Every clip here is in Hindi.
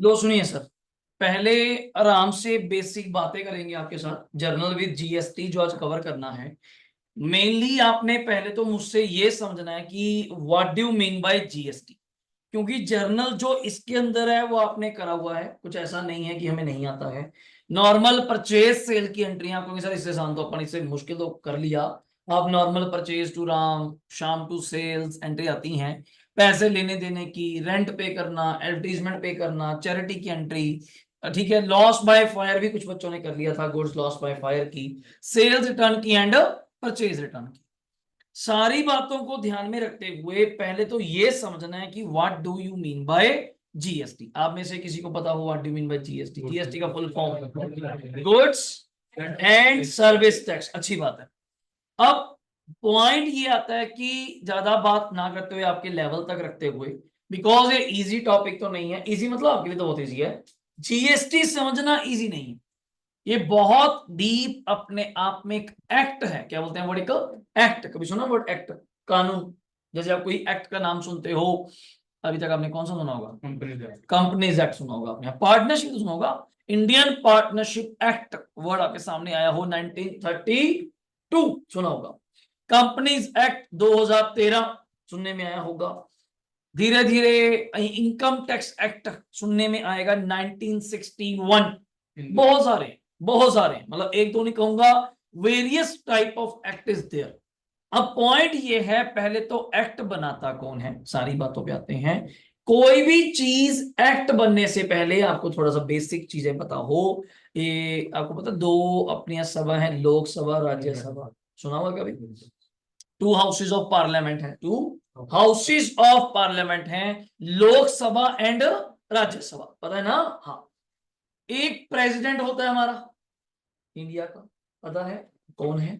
लो सुनिए सर, पहले आराम से बेसिक बातें करेंगे आपके साथ। जर्नल विद जीएसटी जो आज कवर करना है, मेनली आपने पहले तो मुझसे ये समझना है कि what do you mean by GST. क्योंकि जर्नल जो इसके अंदर है वो आपने करा हुआ है, कुछ ऐसा नहीं है कि हमें नहीं आता है। नॉर्मल परचेज सेल की एंट्री आपको सर इससे आसान तो अपन इससे मुश्किल तो कर लिया। आप नॉर्मल परचेज टू राम शाम टू सेल्स एंट्री आती हैं, पैसे लेने देने की, रेंट पे करना, एडवर्टीजमेंट पे करना, चैरिटी की एंट्री। ठीक है, लॉस बाय फायर भी कुछ बच्चों ने कर लिया था, गुड्स लॉस बाय फायर की, सेल्स रिटर्न की एंड परचेज रिटर्न की। सारी बातों को ध्यान में रखते हुए पहले तो ये समझना है कि what do you mean by GST. आप में से किसी को पता हो what do you mean by GST? GST का full form goods and service tax. अच्छी बात है। अब पॉइंट ये आता है कि ज्यादा बात ना करते हुए आपके लेवल तक रखते हुए, बिकॉज ये इजी टॉपिक तो नहीं है। इजी मतलब आपके लिए तो बहुत इजी है, जीएसटी समझना इजी नहीं है। ये बहुत डीप अपने आप में एक एक्ट है। क्या बोलते हैं वर्ड? एक एक्ट। कभी सुना वर्ड एक्ट? कानून। जैसे आप कोई एक्ट का नाम सुनते हो, अभी तक आपने कौन सा सुना होगा? कंपनीज एक्ट सुना होगा आपने, पार्टनरशिप सुना होगा। इंडियन पार्टनरशिप एक्ट वर्ड आपके सामने आया हो 1932, सुना होगा। कंपनीज एक्ट 2013 सुनने में आया होगा। धीरे धीरे इनकम टैक्स एक्ट सुनने में आएगा 1961। बहुत सारे मतलब एक दो नहीं कहूंगा, various type of act is there. अब पॉइंट ये है, पहले तो एक्ट बनाता कौन है, सारी बातों पे आते हैं। कोई भी चीज एक्ट बनने से पहले आपको थोड़ा सा बेसिक चीजें पता हो। ये आपको पता, दो अपनी सभा है, लोकसभा राज्यसभा। सुना हुआ कभी? टू हाउसेज ऑफ पार्लियामेंट है, टू हाउसेज ऑफ पार्लियामेंट है, लोकसभा एंड राज्यसभा। पता है ना? हाँ। एक प्रेसिडेंट होता है हमारा इंडिया का, पता है कौन है?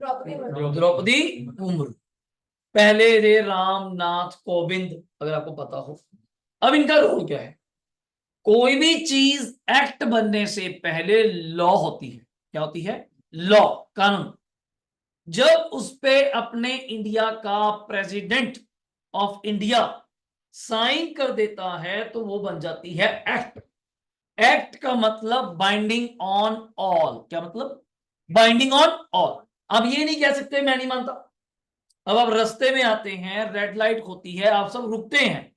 द्रौपदी मुर्मू। पहले थे रामनाथ कोविंद, अगर आपको पता हो। अब इनका रोल क्या है? कोई भी चीज एक्ट बनने से पहले लॉ होती है। क्या होती है? लॉ, कानून। जब उस पे अपने इंडिया का प्रेसिडेंट ऑफ इंडिया साइन कर देता है तो वो बन जाती है एक्ट। एक्ट का मतलब बाइंडिंग ऑन ऑल। क्या मतलब? Binding on all. अब ये नहीं कह सकते मैं नहीं मानता। अब आप रास्ते में आते हैं, रेड लाइट होती है, आप सब रुकते हैं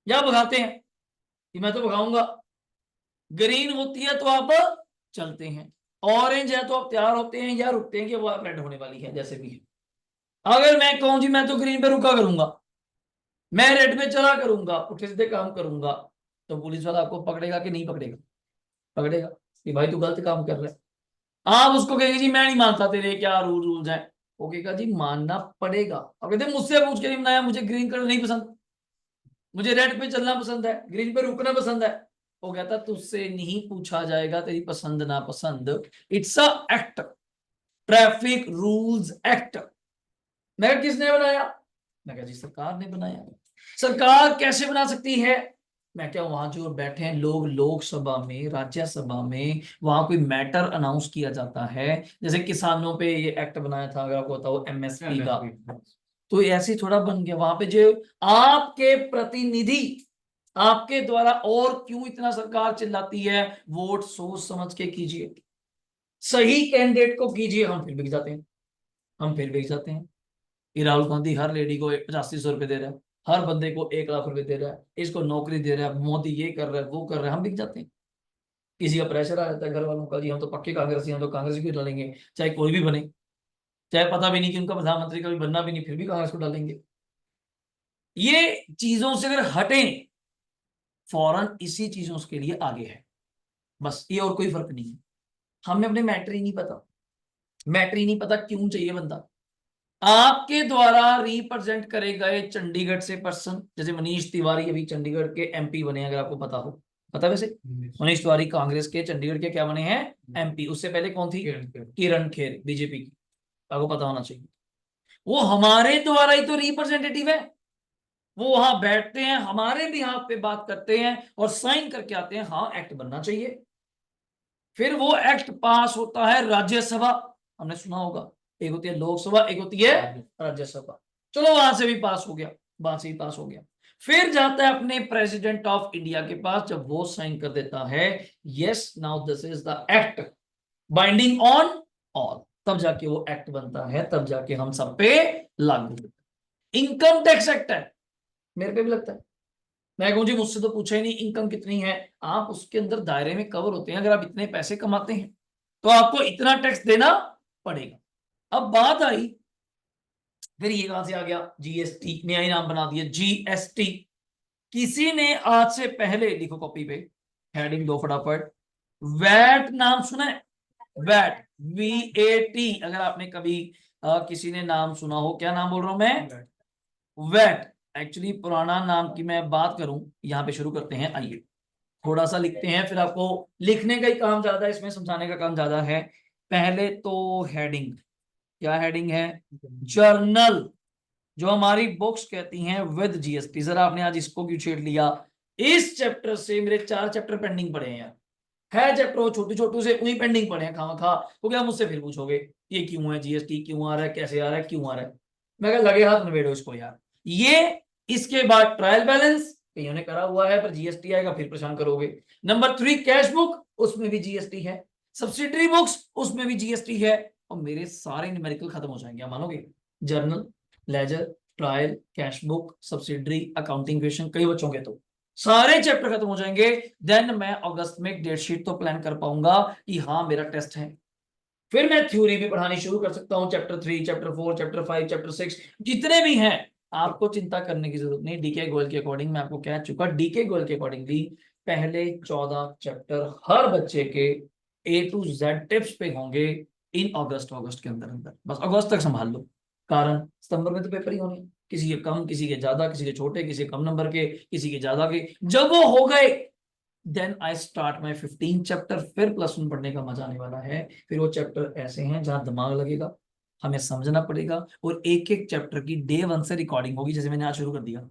या भगाते हैं? कि मैं तो भगाऊंगा। ग्रीन होती है तो आप चलते हैं, ऑरेंज है तो आप तैयार होते हैं या रुकते हैं कि वो रेड होने वाली है, जैसे भी है। अगर मैं कहूं जी मैं तो ग्रीन पे रुका करूंगा, मैं रेड पे चला करूंगा, पुठे सीधे काम करूंगा, तो पुलिस वाला आपको पकड़ेगा कि नहीं पकड़ेगा? पकड़ेगा कि भाई तू गलत काम कर रहा है। आप उसको कहेंगे जी मैं नहीं मानता, तेरे क्या रूल्स हैं। वो कहेगा जी मानना पड़ेगा। अब कहते मुझसे पूछ के नहीं बनाया, मुझे ग्रीन कलर नहीं पसंद, मुझे रेड पे चलना पसंद है, ग्रीन पे रुकना पसंद है। वो कहता तुझसे नहीं पूछा जाएगा तेरी पसंद ना पसंद, it's a act, traffic rules act. मैं किसने बनाया? मैं कहा जी सरकार ने बनाया। सरकार कैसे बना सकती है? मैं क्या, वहां जो बैठे हैं लोग, लोकसभा में राज्यसभा में, वहां कोई मैटर अनाउंस किया जाता है, जैसे किसानों पे ये एक्ट बनाया था, अगर आपको बताओ एमएसपी का, तो ऐसे ही थोड़ा बन गया। वहां पे जो आपके प्रतिनिधि, आपके द्वारा, और क्यों इतना सरकार चिल्लाती है, वोट सोच समझ के कीजिए, सही कैंडिडेट को कीजिए। हम फिर बिक जाते हैं, हम फिर बिक जाते हैं। कि राहुल गांधी हर लेडी को 8500 रुपए दे रहा है, हर बंदे को 1 लाख रुपए दे रहा है, इसको नौकरी दे रहा है, मोदी ये कर रहा है वो कर रहा है, हम बिक जाते हैं। किसी का प्रेशर आ जाता है घर वालों का, जी हम तो पक्के कांग्रेसी, हम तो कांग्रेस को डालेंगे, चाहे कोई भी बने, चाहे पता भी नहीं कि उनका प्रधानमंत्री कभी बनना भी नहीं, फिर भी कांग्रेस को डालेंगे। ये चीजों से अगर हटें, फौरन इसी चीजों के लिए आगे है, बस ये, और कोई फर्क नहीं है। हमें अपने मैटर ही नहीं पता, मैटर ही नहीं पता क्यों चाहिए बंदा। आपके द्वारा रिप्रेजेंट करे गए चंडीगढ़ से पर्सन, जैसे मनीष तिवारी अभी चंडीगढ़ के एमपी बने, अगर आपको पता हो। पता है? वैसे मनीष तिवारी कांग्रेस के चंडीगढ़ के क्या बने हैं? एमपी। उससे पहले कौन थी? किरण खेर, बीजेपी की। आपको पता होना चाहिए। वो हमारे द्वारा ही तो रिप्रेजेंटेटिव है। वो वहां बैठते हैं, हमारे भी हाथ पे बात करते हैं और साइन करके आते हैं, हाँ एक्ट बनना चाहिए। फिर वो एक्ट पास होता है राज्यसभा, हमने सुना होगा, एक होती है लोकसभा, एक होती है राज्यसभा। चलो वहां से भी पास हो गया, वहां से भी पास हो गया। फिर जाता है अपने प्रेसिडेंट ऑफ इंडिया के पास, जब वो साइन कर देता है yes now this is the act binding on all, तब जाके वो एक्ट बनता है, तब जाके हम सब पे लागू होता है। इनकम टैक्स एक्ट है, मेरे पे भी लगता है। मैं कहूँ जी मुझसे तो पूछा ही नहीं इनकम कितनी है, आप उसके अंदर दायरे में कवर होते हैं। अगर आप इतने पैसे कमाते हैं तो आपको इतना टैक्स देना पड़ेगा। अब बात आई, फिर ये कहां से आ गया, जीएसटी, नया ही नाम बना दिया जीएसटी। किसी ने आज से पहले, लिखो कॉपी पे, हेडिंग दो फटाफट, वैट नाम सुना है? वैट, वीएटी, अगर आपने कभी किसी ने नाम सुना हो, क्या नाम बोल रहा हूं मैं? वैट। एक्चुअली पुराना नाम की मैं बात करूं, यहां पे शुरू करते हैं, आइए थोड़ा सा लिखते हैं, फिर आपको लिखने का ही काम ज्यादा है, इसमें समझाने का काम ज्यादा है। पहले तो हेडिंग, क्या हेडिंग है? जर्नल, जो हमारी बुक्स कहती हैं विद जीएसटी। जरा आपने आज इसको क्यों छेड़ लिया? इस चैप्टर से मेरे 4 चैप्टर पेंडिंग पड़े हैं यार, है चैप्टर वो छोटे छोटू से वही पेंडिंग पड़े हैं खामा खा। तो क्या मुझसे फिर पूछोगे ये क्यों है, जीएसटी क्यों आ रहा है, कैसे आ रहा है, क्यों आ रहा है? मैं कहा लगे हाथ नवेड़ो इसको यार। ये इसके बाद ट्रायल बैलेंस कईयों ने करा हुआ है, पर जीएसटी आएगा फिर परेशान करोगे। नंबर 3 कैश बुक, उसमें भी जीएसटी है। सब्सिडरी बुक्स, उसमें भी जीएसटी है। और मेरे सारे न्यूमेरिकल खत्म हो जाएंगे, आप मानोगे? Journal, ledger, trial, cash book, subsidiary, accounting question, कई बच्चों के तो सारे चैप्टर खत्म हो जाएंगे। देन मैं अगस्त में एक डेट शीट तो प्लान कर पाऊंगा कि हाँ मेरा टेस्ट है। फिर मैं थ्योरी भी पढ़ानी शुरू कर सकता हूँ, चैप्टर 3, चैप्टर 4, चैप्टर 5, चैप्टर 6, जितने भी हैं। आपको चिंता करने की जरूरत नहीं, डीके गोयल के अकॉर्डिंग मैं आपको कह चुका, डीके गोयल के अकॉर्डिंगली पहले 14 चैप्टर हर बच्चे के ए टू जेड टिप्स पे होंगे इन अगस्त, अगस्त के अंदर अंदर, बस अगस्त तक संभाल लो। कारण सितंबर में तो पेपर ही होने, किसी के कम, किसी के ज्यादा, किसी के छोटे, किसी के कम नंबर के, किसी के ज्यादा के। जब वो हो गए then I start my 15 chapter. फिर +1 पढ़ने का मजा आने वाला है। फिर वो चैप्टर ऐसे हैं जहां दिमाग लगेगा, हमें समझना पड़ेगा, और एक एक चैप्टर की डे 1 से रिकॉर्डिंग होगी, जैसे मैंने आज शुरू कर दिया।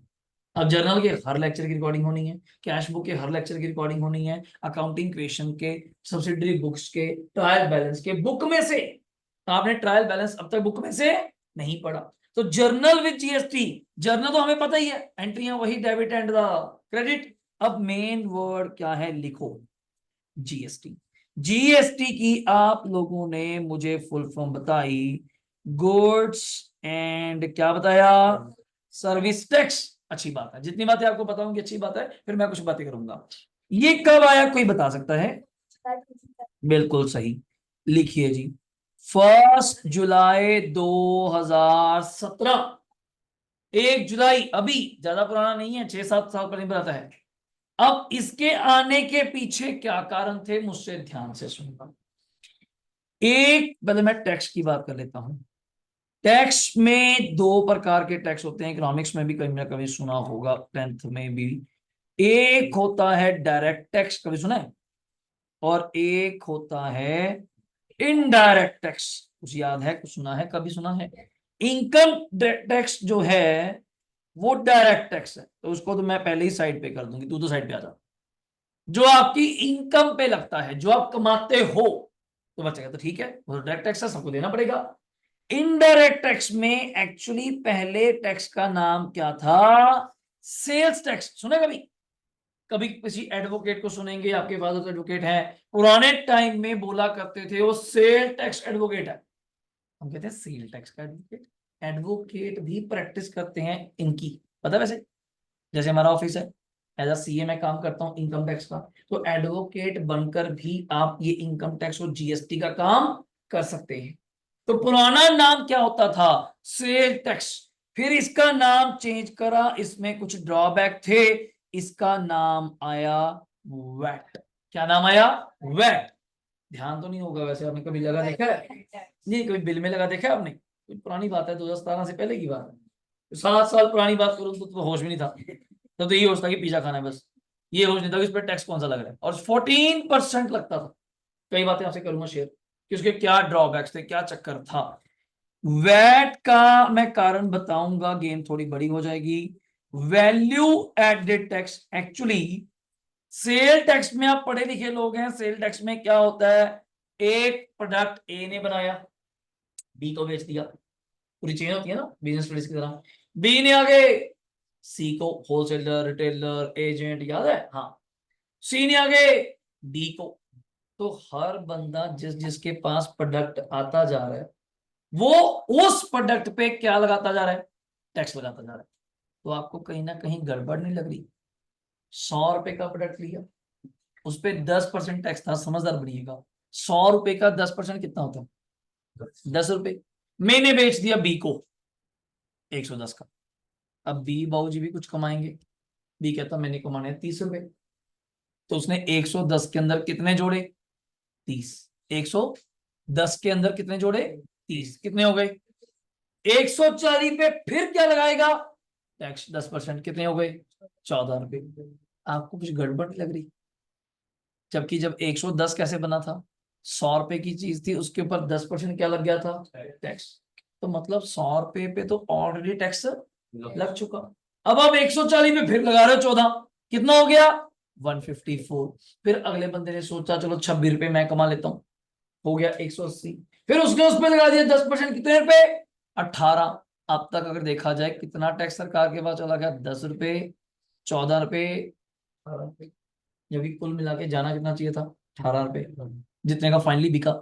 अब जर्नल के हर लेक्चर की रिकॉर्डिंग होनी है, कैश बुक के हर लेक्चर की रिकॉर्डिंग होनी है, अकाउंटिंग क्वेश्चन के, सब्सिडरी बुक्स के, ट्रायल बैलेंस के, बुक में से आपने ट्रायल बैलेंस अब तक बुक में से नहीं पढ़ा। तो जर्नल विद जीएसटी, जर्नल तो हमें पता ही है, एंट्रियां वही, डेबिट एंड द क्रेडिट। अब मेन वर्ड क्या है, लिखो जीएसटी। जीएसटी की आप लोगों ने मुझे फुल फॉर्म बताई, गुड्स एंड क्या बताया, सर्विस टैक्स। अच्छी बात है, जितनी बातें आपको बताऊंगी अच्छी बात है, फिर मैं कुछ बातें करूंगा। ये कब आया कोई बता सकता है? बिल्कुल सही, लिखिए जी, 1 जुलाई 2017। 1 जुलाई, अभी ज्यादा पुराना नहीं है, 6-7 साल पहले बताता है। अब इसके आने के पीछे क्या कारण थे, मुझसे ध्यान से सुनना। एक, पहले मैं टैक्स की बात कर लेता हूं। टैक्स में 2 प्रकार के टैक्स होते हैं, इकोनॉमिक्स में भी कभी ना कभी सुना होगा, 10th में भी। एक होता है डायरेक्ट टैक्स, कभी सुना है? और एक होता है इनडायरेक्ट टैक्स, कुछ याद है, कुछ सुना है, कभी सुना है? इनकम टैक्स जो है वो डायरेक्ट टैक्स है, तो उसको तो मैं पहले ही साइड पे कर दूंगी, तू तो साइड पे आ जा। जो आपकी इनकम पे लगता है, जो आप कमाते हो, तो बचेगा तो ठीक है, वो डायरेक्ट टैक्स है, सबको देना पड़ेगा। इनडायरेक्ट टैक्स में एक्चुअली पहले टैक्स का नाम क्या था? Sales tax. सुने कभी? कभी किसी एडवोकेट को सुनेंगे, आपके फादर तो एडवोकेट है, पुराने टाइम में बोला करते थे वो सेल टैक्स एडवोकेट है। हम कहते हैं सेल टैक्स का एडवोकेट। एडवोकेट भी प्रैक्टिस करते हैं इनकी, पता है वैसे? जैसे हमारा ऑफिस है, एज अ सीए मैं काम करता हूँ इनकम टैक्स का, तो एडवोकेट बनकर भी आप ये इनकम टैक्स और जीएसटी का काम कर सकते हैं। तो पुराना नाम क्या होता था? Sale tax. फिर इसका नाम चेंज करा, इसमें कुछ ड्रॉबैक थे, इसका नाम आया वैट। क्या नाम आया? वैट। ध्यान तो नहीं होगा वैसे, आपने कभी लगा देखा है? नहीं, कभी बिल में लगा देखा है आपने? कुछ पुरानी बात है, 2017 से पहले की बात है। 7 साल पुरानी बात करूँ तो होश भी नहीं था, तब तो ये होश था कि पिज्जा खाना है बस। ये होश नहीं था कि इस पर टैक्स कौन सा लग रहा है, और 14% लगता था। कई बातें आपसे करूंगा शेयर कि उसके क्या ड्रॉबैक्स थे, क्या चक्कर था। वैट का मैं कारण बताऊंगा, गेम थोड़ी बड़ी हो जाएगी। Value added tax, actually sale tax में आप पढ़े लिखे लोग हैं, सेल टैक्स में क्या होता है? एक प्रोडक्ट ए ने बनाया, बी को बेच दिया, पूरी चेन होती है ना बिजनेस स्टडीज की तरह। बी ने आगे सी को होलसेलर, रिटेलर, एजेंट, याद है? हाँ। सी नहीं आगे, डी को। तो हर बंदा जिस जिसके पास प्रोडक्ट आता जा रहा है वो उस प्रोडक्ट पे क्या लगाता जा रहा है? टैक्स लगाता जा रहा है। तो आपको कहीं ना कहीं गड़बड़ नहीं लग रही? 100 रुपए का प्रोडक्ट लिया, उस पे 10% टैक्स था, समझदार बनिएगा। 100 रुपए का 10% कितना होता है? 10 रुपए। मैंने बेच दिया बी को 110 का। अब बी बाबूजी भी कुछ कमाएंगे। बी कहता मैंने कमाने हैं 30 रुपए। तो उसने 110 के अंदर कितने जोड़े? 30। 110 के अंदर कितने जोड़े? 30। कितने हो गए? 140 पे फिर क्या लगाएगा? टैक्स 10%। कितने हो गए? 14 रुपए। आपको कुछ गड़बड़ नहीं लग रही? जबकि जब 110 कैसे बना था? 100 रुपए की चीज थी, उसके ऊपर 10% क्या लग गया था? टैक्स। तो मतलब 100 रुपए पे तो ऑलरेडी टैक्स लग चुका। अब आप 140 में फिर लगा रहे हो 14। कितना हो गया? 154। फिर अगले बंदे ने सोचा चलो 26 रुपए मैं कमा लेता हूँ, हो गया 180। फिर उसने उसमें लगा दिया 10%। कितने रुपए? 18। अब तक अगर देखा जाए कितना टैक्स सरकार के पास चला गया? 10 रुपए, 14 रुपए, 18 रुपए। जबकि कुल मिला के जाना कितना चाहिए था? 18 रुपए, जितने का फाइनली बिका।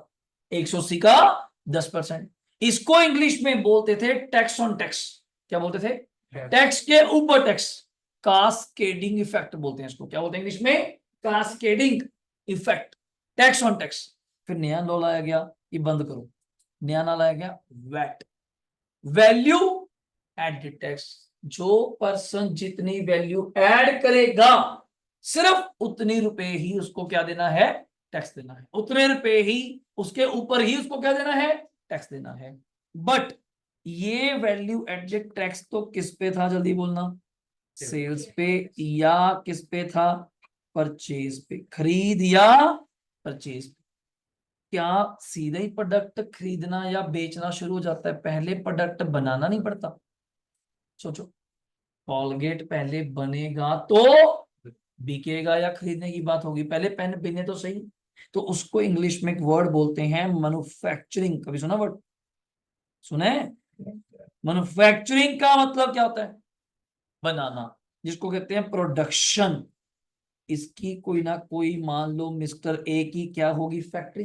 180 का 10%। इसको इंग्लिश में बोलते थे टैक्स ऑन टैक्स। क्या बोलते थे? टैक्स के ऊपर टैक्स। कास्केडिंग इफेक्ट बोलते हैं इसको। क्या बोलते हैं इंग्लिश में? Cascading effect, tax on tax. फिर नया लॉ लाया गया कि बंद करो। नया ना लाया गया वैट, वैल्यू एडेड टैक्स। जो पर्सन जितनी वैल्यू ऐड करेगा सिर्फ उतनी रुपए ही उसको क्या देना है? टैक्स देना है। उतने रुपए ही उसके ऊपर ही उसको क्या देना है? टैक्स देना है। बट ये वैल्यू एडेड टैक्स तो किस पे था? जल्दी बोलना। सेल्स पे या किस पे था? परचेज पे। खरीद या परचेज पे। क्या सीधे ही प्रोडक्ट खरीदना या बेचना शुरू हो जाता है? पहले प्रोडक्ट बनाना नहीं पड़ता? सोचो, कॉलगेट पहले बनेगा तो बिकेगा या खरीदने की बात होगी? पहले पेन बने तो सही। तो उसको इंग्लिश में एक वर्ड बोलते हैं मैन्युफैक्चरिंग। कभी सुना वर्ड? सुने? मैन्युफैक्चरिंग का मतलब क्या होता है? बनाना, जिसको कहते हैं प्रोडक्शन। इसकी कोई ना कोई मान लो मिस्टर ए की क्या होगी? फैक्ट्री।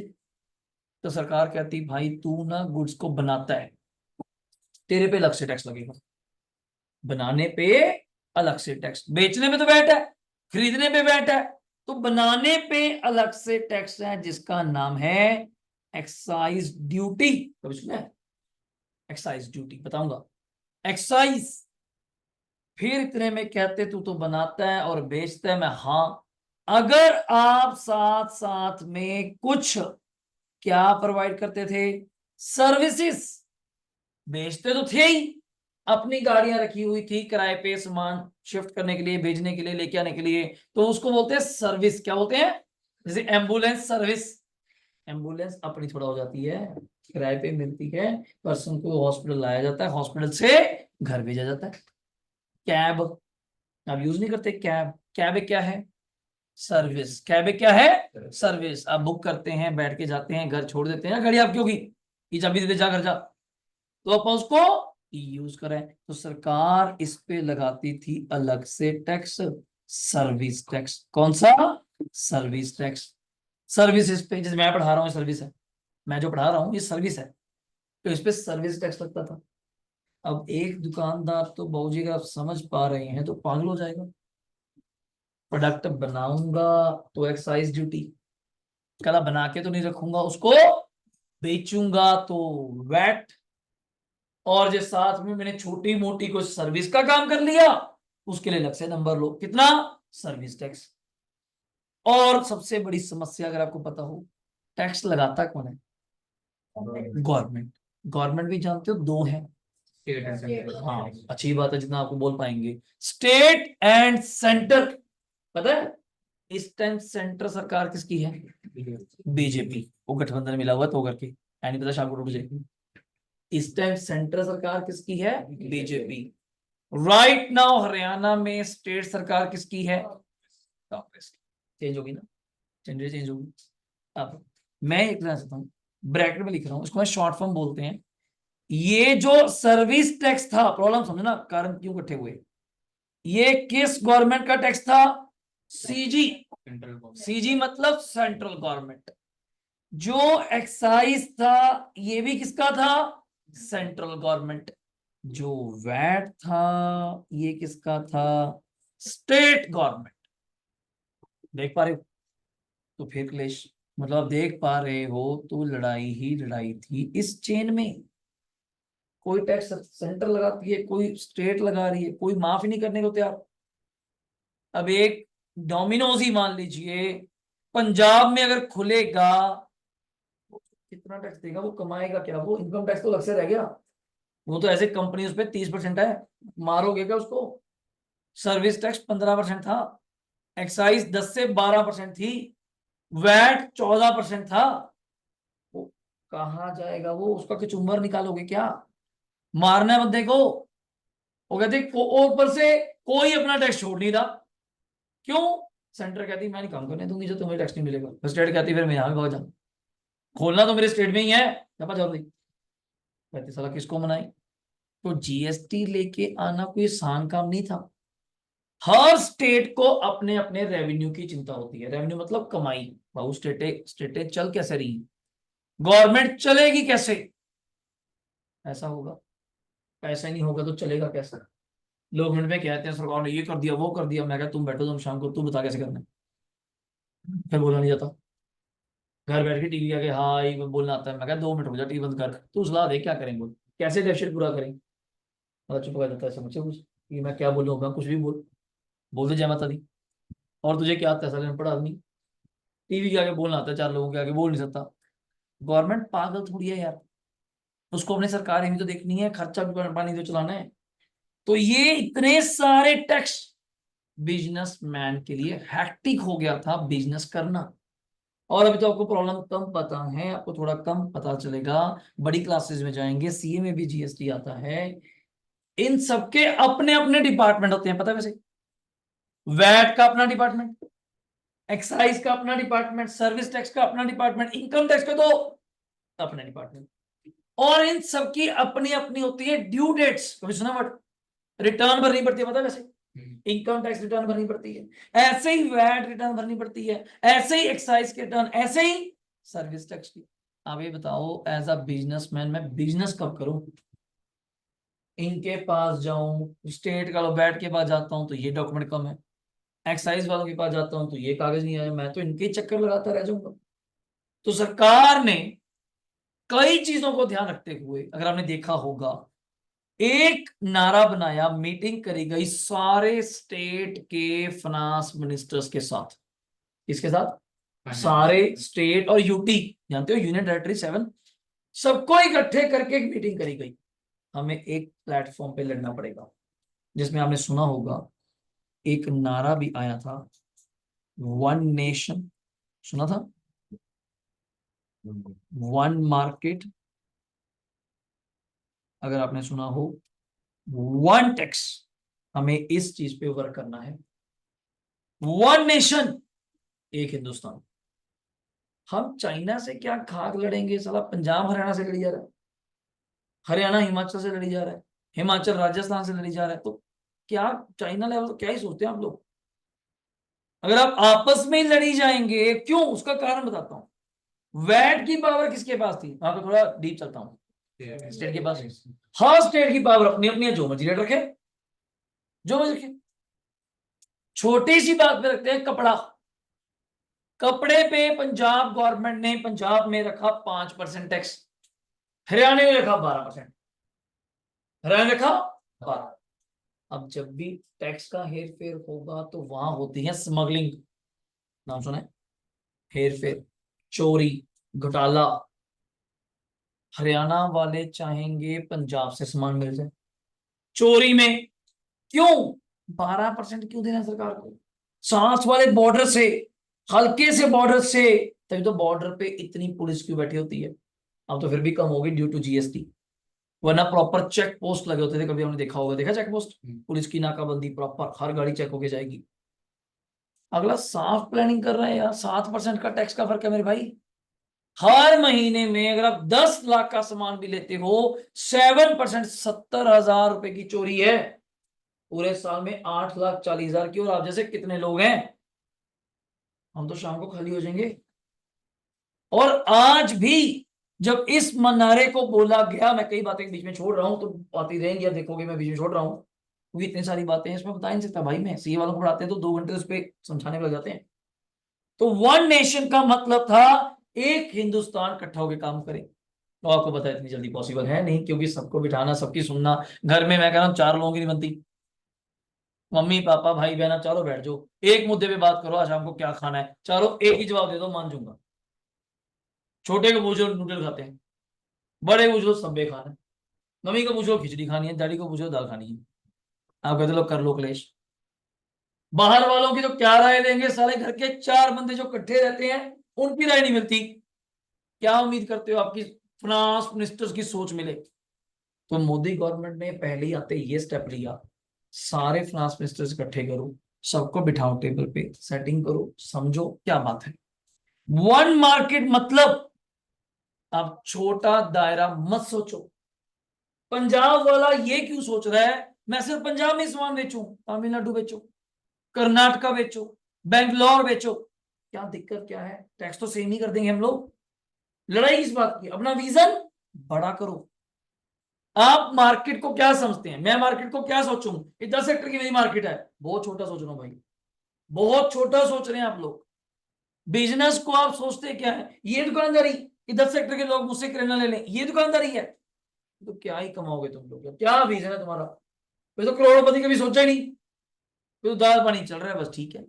तो सरकार कहती भाई तू ना गुड्स को बनाता है, तेरे पे अलग से टैक्स लगेगा। बनाने पे अलग से टैक्स, बेचने में तो वैट है, खरीदने पे वैट है, तो बनाने पे अलग से टैक्स है जिसका नाम है एक्साइज ड्यूटी। कभी सुना है? एक्साइज ड्यूटी बताऊंगा। एक्साइज। फिर इतने में कहते तू तो बनाता है और बेचता है। मैं हाँ, अगर आप साथ साथ में कुछ क्या प्रोवाइड करते थे? सर्विसेज। बेचते तो थे ही, अपनी गाड़ियां रखी हुई थी किराए पे सामान शिफ्ट करने के लिए, भेजने के लिए, लेके आने के लिए, तो उसको बोलते हैं सर्विस। क्या बोलते हैं? जैसे एम्बुलेंस सर्विस। एम्बुलेंस अपनी थोड़ा हो जाती है, किराए पे मिलती है, पर्सन को हॉस्पिटल लाया जाता है, हॉस्पिटल से घर भेजा जाता है। कैब आप यूज नहीं करते? कैब, कैब क्या है? सर्विस। कैब क्या है? सर्विस। आप बुक करते हैं, बैठ के जाते हैं, घर छोड़ देते हैं, गाड़ी आपकी होगी, ये चाबी दे दे जा घर जा, तो अपन उसको यूज करें। तो सरकार इस पे लगाती थी अलग से टैक्स, सर्विस टैक्स। कौन सा? Service tax. सर्विस पे, जैसे मैं पढ़ा रहा हूँ सर्विस है, मैं जो पढ़ा रहा हूँ ये सर्विस है, तो इस पे सर्विस टैक्स लगता था। अब एक दुकानदार तो बाबूजी अगर आप समझ पा रहे हैं तो पागल हो जाएगा। प्रोडक्ट बनाऊंगा तो एक्साइज ड्यूटी, कला बना के तो नहीं रखूंगा उसको, बेचूंगा तो वैट, और जो साथ में मैंने छोटी मोटी कुछ सर्विस का काम कर लिया उसके लिए अलग से नंबर लो। कितना? Service tax. और सबसे बड़ी समस्या अगर आपको पता हो, टैक्स लगाता कौन है? गवर्नमेंट। गवर्नमेंट भी जानते हो दो है। हाँ, अच्छी बात है जितना आपको बोल पाएंगे। State and centre. पता है इस टाइम सेंटर सरकार किसकी है? बीजेपी। वो गठबंधन मिला हुआ तो करके नहीं पता, शाम को टूट जाएगी। इस टाइम सेंटर सरकार किसकी है? बीजेपी। राइट नाउ हरियाणा में स्टेट सरकार किसकी है? कांग्रेस। चेंज होगी ना? चेंज होगी। अब मैं एक तरह से ब्रैकेट में लिख रहा हूं, इसको मैं शॉर्ट फॉर्म बोलते हैं। ये जो सर्विस टैक्स था, प्रॉब्लम समझना, कारण क्यों इकट्ठे हुए। ये किस गवर्नमेंट का टैक्स था? सीजी। सीजी मतलब सेंट्रल गवर्नमेंट। जो एक्साइज था ये भी किसका था? Central government. जो वैट था ये किसका था? State government. देख पा रहे हो? तो फिर क्लेश, मतलब आप देख पा रहे हो तो लड़ाई ही लड़ाई थी इस चेन में। कोई टैक्स सेंटर लगाती है, कोई स्टेट लगा रही है, कोई माफ ही नहीं करने को तैयार। अब एक डोमिनोज ही मान लीजिए, पंजाब में अगर खुलेगा कितना टैक्स देगा? वो कमाएगा क्या? वो इनकम टैक्स तो अलग से रह गया। वो तो ऐसे कंपनी उस पर 30% है, मारोगे क्या उसको? सर्विस टैक्स 15% था, एक्साइज 10 से 12% थी, वैट 14% था। वो कहाँ जाएगा? वो उसका कचूमर निकालोगे क्या? मारना है बंदे को। वो कहते ऊपर से कोई अपना टैक्स छोड़ नहीं रहा। क्यों? सेंटर कहती मैं नहीं काम करने दूंगी जो तुम्हें टैक्स नहीं मिलेगा। स्टेट कहती फिर मैं यहाँ भी भाग जाऊँ, खोलना तो मेरे स्टेट में ही है, जब जल्दी। कहते साला किसको मनाई? तो जीएसटी लेके आना कोई आसान काम नहीं था। हर स्टेट को अपने अपने रेवेन्यू की चिंता होती है। रेवेन्यू मतलब कमाई। भाऊ स्टेटें स्टेटें चल कैसे रही, गवर्नमेंट चलेगी कैसे? ऐसा होगा, पैसा नहीं होगा तो चलेगा कैसे? लोग मिनट में कहते हैं सरकार ने ये कर दिया वो कर दिया। मैं कहता तुम बैठो, तुम शाम को तू बता कैसे करना है। फिर बोला नहीं जाता। घर बैठ के टीवी आके हाँ ये बोलना आता है। मैं कहा 2 मिनट हो जा, टीवी बंद कर, तू सलाह दे क्या करें, बोल कैसे डेफिसिट पूरा करें। मतलब चुप कर जाता है, समझे कुछ कि मैं क्या बोलूँ? मैं कुछ भी बोल दे जय माता दी। और तुझे क्या आता है साले अनपढ़ आदमी? टीवी के आगे बोलना आता है, 4 लोगों के आगे बोल नहीं सकता। गवर्नमेंट पागल थोड़ी है यार, उसको अपनी सरकार भी तो देखनी है, खर्चा भी पानी तो चलाना है। तो ये इतने सारे टैक्स बिजनेसमैन के लिए हैक्टिक हो गया था बिजनेस करना। और अभी तो आपको प्रॉब्लम कम पता है, आपको थोड़ा कम पता चलेगा। बड़ी क्लासेस में जाएंगे, सीए में भी जीएसटी आता है। इन सबके अपने अपने डिपार्टमेंट होते हैं, पता है वैसे? वैट का अपना डिपार्टमेंट, एक्साइज का अपना डिपार्टमेंट, सर्विस टैक्स का अपना डिपार्टमेंट, इनकम टैक्स का तो अपना डिपार्टमेंट। और इन सबकी अपनी अपनी होती है ड्यू डेट्स। कभी सुना वर्ड? रिटर्न भरनी पड़ती है, पता है वैसे? इनकम टैक्स रिटर्न भरनी पड़ती है, ऐसे ही वैट रिटर्न भरनी पड़ती है, ऐसे ही एक्साइज के रिटर्न, ऐसे ही सर्विस टैक्स की। अब ये बताओ एज अ बिजनेसमैन मैं बिजनेस कब करूं? इनके पास जाऊं, स्टेट का लो बैठ के पास जाता हूं तो ये डॉक्यूमेंट कम है, एक्साइज वालों के पास जाता हूं तो ये कागज नहीं आया, मैं तो इनके ही चक्कर लगाता रह जाऊंगा। तो सरकार ने कई चीजों को ध्यान रखते हुए, अगर आपने देखा होगा, एक नारा बनाया, मीटिंग करी गई सारे स्टेट के फाइनेंस मिनिस्टर्स के साथ। किसके साथ? सारे स्टेट और यूटी, जानते हो यूनियन टेरिटरी 7, सबको इकट्ठे करके एक मीटिंग करी गई। हमें एक प्लेटफॉर्म पे लड़ना पड़ेगा, जिसमें आपने सुना होगा एक नारा भी आया था, वन नेशन, सुना था? वन मार्केट, अगर आपने सुना हो, वन टैक्स। हमें इस चीज पे वर्क करना है। वन नेशन, एक हिंदुस्तान। हम चाइना से क्या खाक लड़ेंगे? साला पंजाब हरियाणा से लड़ी जा रहा है, हरियाणा हिमाचल से लड़ी जा रहा है, हिमाचल राजस्थान से लड़ी जा रहा है। तो क्या चाइना लेवल तो क्या ही सोचते हैं आप लोग? अगर आप आपस में ही लड़ी जाएंगे, क्यों? उसका कारण बताता हूं। वैट की पावर किसके पास थी? वहां पे थोड़ा डीप चलता हूं। स्टेट के पास। हर स्टेट की पावर अपनी अपनी है, जो मर्जी रेट रखे, जो मर्जी रखे। छोटी सी बात पे रखते हैं, कपड़ा। कपड़े पे पंजाब गवर्नमेंट ने पंजाब में रखा 5% टैक्स, हरियाणा ने रखा 12%। हरियाणा ने रखा 12। अब जब भी टैक्स का हेर फेर होगा तो वहां होती है स्मगलिंग। नाम सुना है? हेर फेर, चोरी, घोटाला। हरियाणा वाले चाहेंगे पंजाब से सामान मिल जाए चोरी में। क्यों? 12% क्यों देना सरकार को? सांस वाले बॉर्डर से, हल्के से बॉर्डर से। तभी तो बॉर्डर पे इतनी पुलिस क्यों बैठी होती है? अब तो फिर भी कम होगी ड्यू टू जीएसटी। वरना प्रॉपर चेक पोस्ट लगे होते थे, कभी हमने देखा होगा, देखा चेक पोस्ट? पुलिस की नाकाबंदी, प्रॉपर हर गाड़ी चेक होके जाएगी। अगला साफ प्लानिंग कर रहे हैं यार, 7% का टैक्स का फर्क है मेरे भाई। हर महीने में अगर आप 10 लाख का सामान भी लेते हो, 7%, 70,000 रुपए की चोरी है। पूरे साल में 8,40,000 की, और आप जैसे कितने लोग हैं, हम तो शाम को खाली हो जाएंगे। और आज भी जब इस मनारे को बोला गया, मैं कई बातें बीच में छोड़ रहा हूं तो आती रहेंगी, या देखोगे मैं बीच में छोड़ रहा हूं क्योंकि इतनी सारी बातें हैं, इसमें बता ही नहीं सकता भाई। मैं सीए वालों को पढ़ाते हैं तो 2 घंटे उस पर समझाने में लग जाते हैं। तो वन नेशन का मतलब था एक हिंदुस्तान इकट्ठा होकर काम करे। तो आपको पता है इतनी जल्दी पॉसिबल है नहीं, क्योंकि सबको बिठाना, सबकी सुनना। घर में मैं कह रहा हूँ 4 लोगों की नहीं बनती। मम्मी पापा भाई बहना चारों बैठ जाओ, एक मुद्दे पे बात करो, आज हमको क्या खाना है, चारों एक ही जवाब दे दो, मान जाऊंगा। छोटे को पूछो नूडल खाते हैं, बड़े को पूछो सब्बे खाना है, मम्मी को पूछो खिचड़ी खानी है, डैडी को पूछो दाल खानी है। आप कहते लो कर लो क्लेश। बाहर वालों की तो क्या राय देंगे, सारे घर के 4 बंदे जो इकट्ठे रहते हैं उनकी राय नहीं मिलती। क्या उम्मीद करते हो आपकी फाइनेंस मिनिस्टर्स की सोच मिले? तो मोदी गवर्नमेंट ने पहले ही आते ये स्टेप लिया, सारे फाइनेंस मिनिस्टर्स इकट्ठे करो, सबको बिठाओ टेबल पे, सेटिंग करो, समझो क्या बात है। वन मार्केट मतलब आप छोटा दायरा मत सोचो। पंजाब वाला ये क्यों सोच रहा है मैं सिर्फ पंजाब में सामान बेचूं, तमिलनाडु बेचो, कर्नाटका बेचो, बेंगलोर बेचो, क्या दिक्कत क्या है, टैक्स तो सेम ही कर देंगे हम लोग। लड़ाई किस बात की, अपना विजन बड़ा करो। आप मार्केट को क्या समझते हैं, मैं मार्केट को क्या सोचूं, ये 10 सेक्टर की मेरी मार्केट है, बहुत छोटा सोच रहा हूं भाई, बहुत छोटा सोच रहे हैं आप लोग। बिजनेस को आप सोचते क्या है, ये दुकानदारी, ये 10 सेक्टर के लोग मुझसे किराना ले लें, ये दुकानदारी है। तो क्या ही कमाओगे तुम लोग, क्या विजन है तुम्हारा? मैं तो करोड़पति कभी सोचा ही नहीं, तो दाल पानी चल रहा है बस, ठीक है।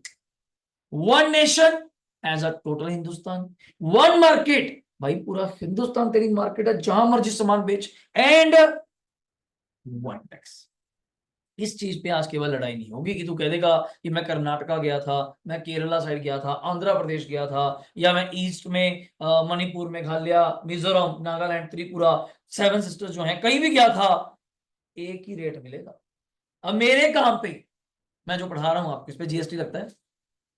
One nation as a total Hindustan, one market, भाई पूरा हिंदुस्तान तेरी मार्केट है, जहां मर्जी सामान बेच, एंड वन टैक्स। इस चीज पे आज केवल लड़ाई नहीं होगी कि तू कह देगा कि मैं कर्नाटका गया था, मैं केरला साइड गया था, आंध्र प्रदेश गया था, या मैं ईस्ट में मणिपुर, मेघालय, मिजोरम, नागालैंड, त्रिपुरा, 7 सिस्टर्स जो हैं, कहीं भी गया था, एक ही रेट मिलेगा। अब मेरे काम पे मैं जो पढ़ा रहा हूँ, आपको इस पे जीएसटी लगता है,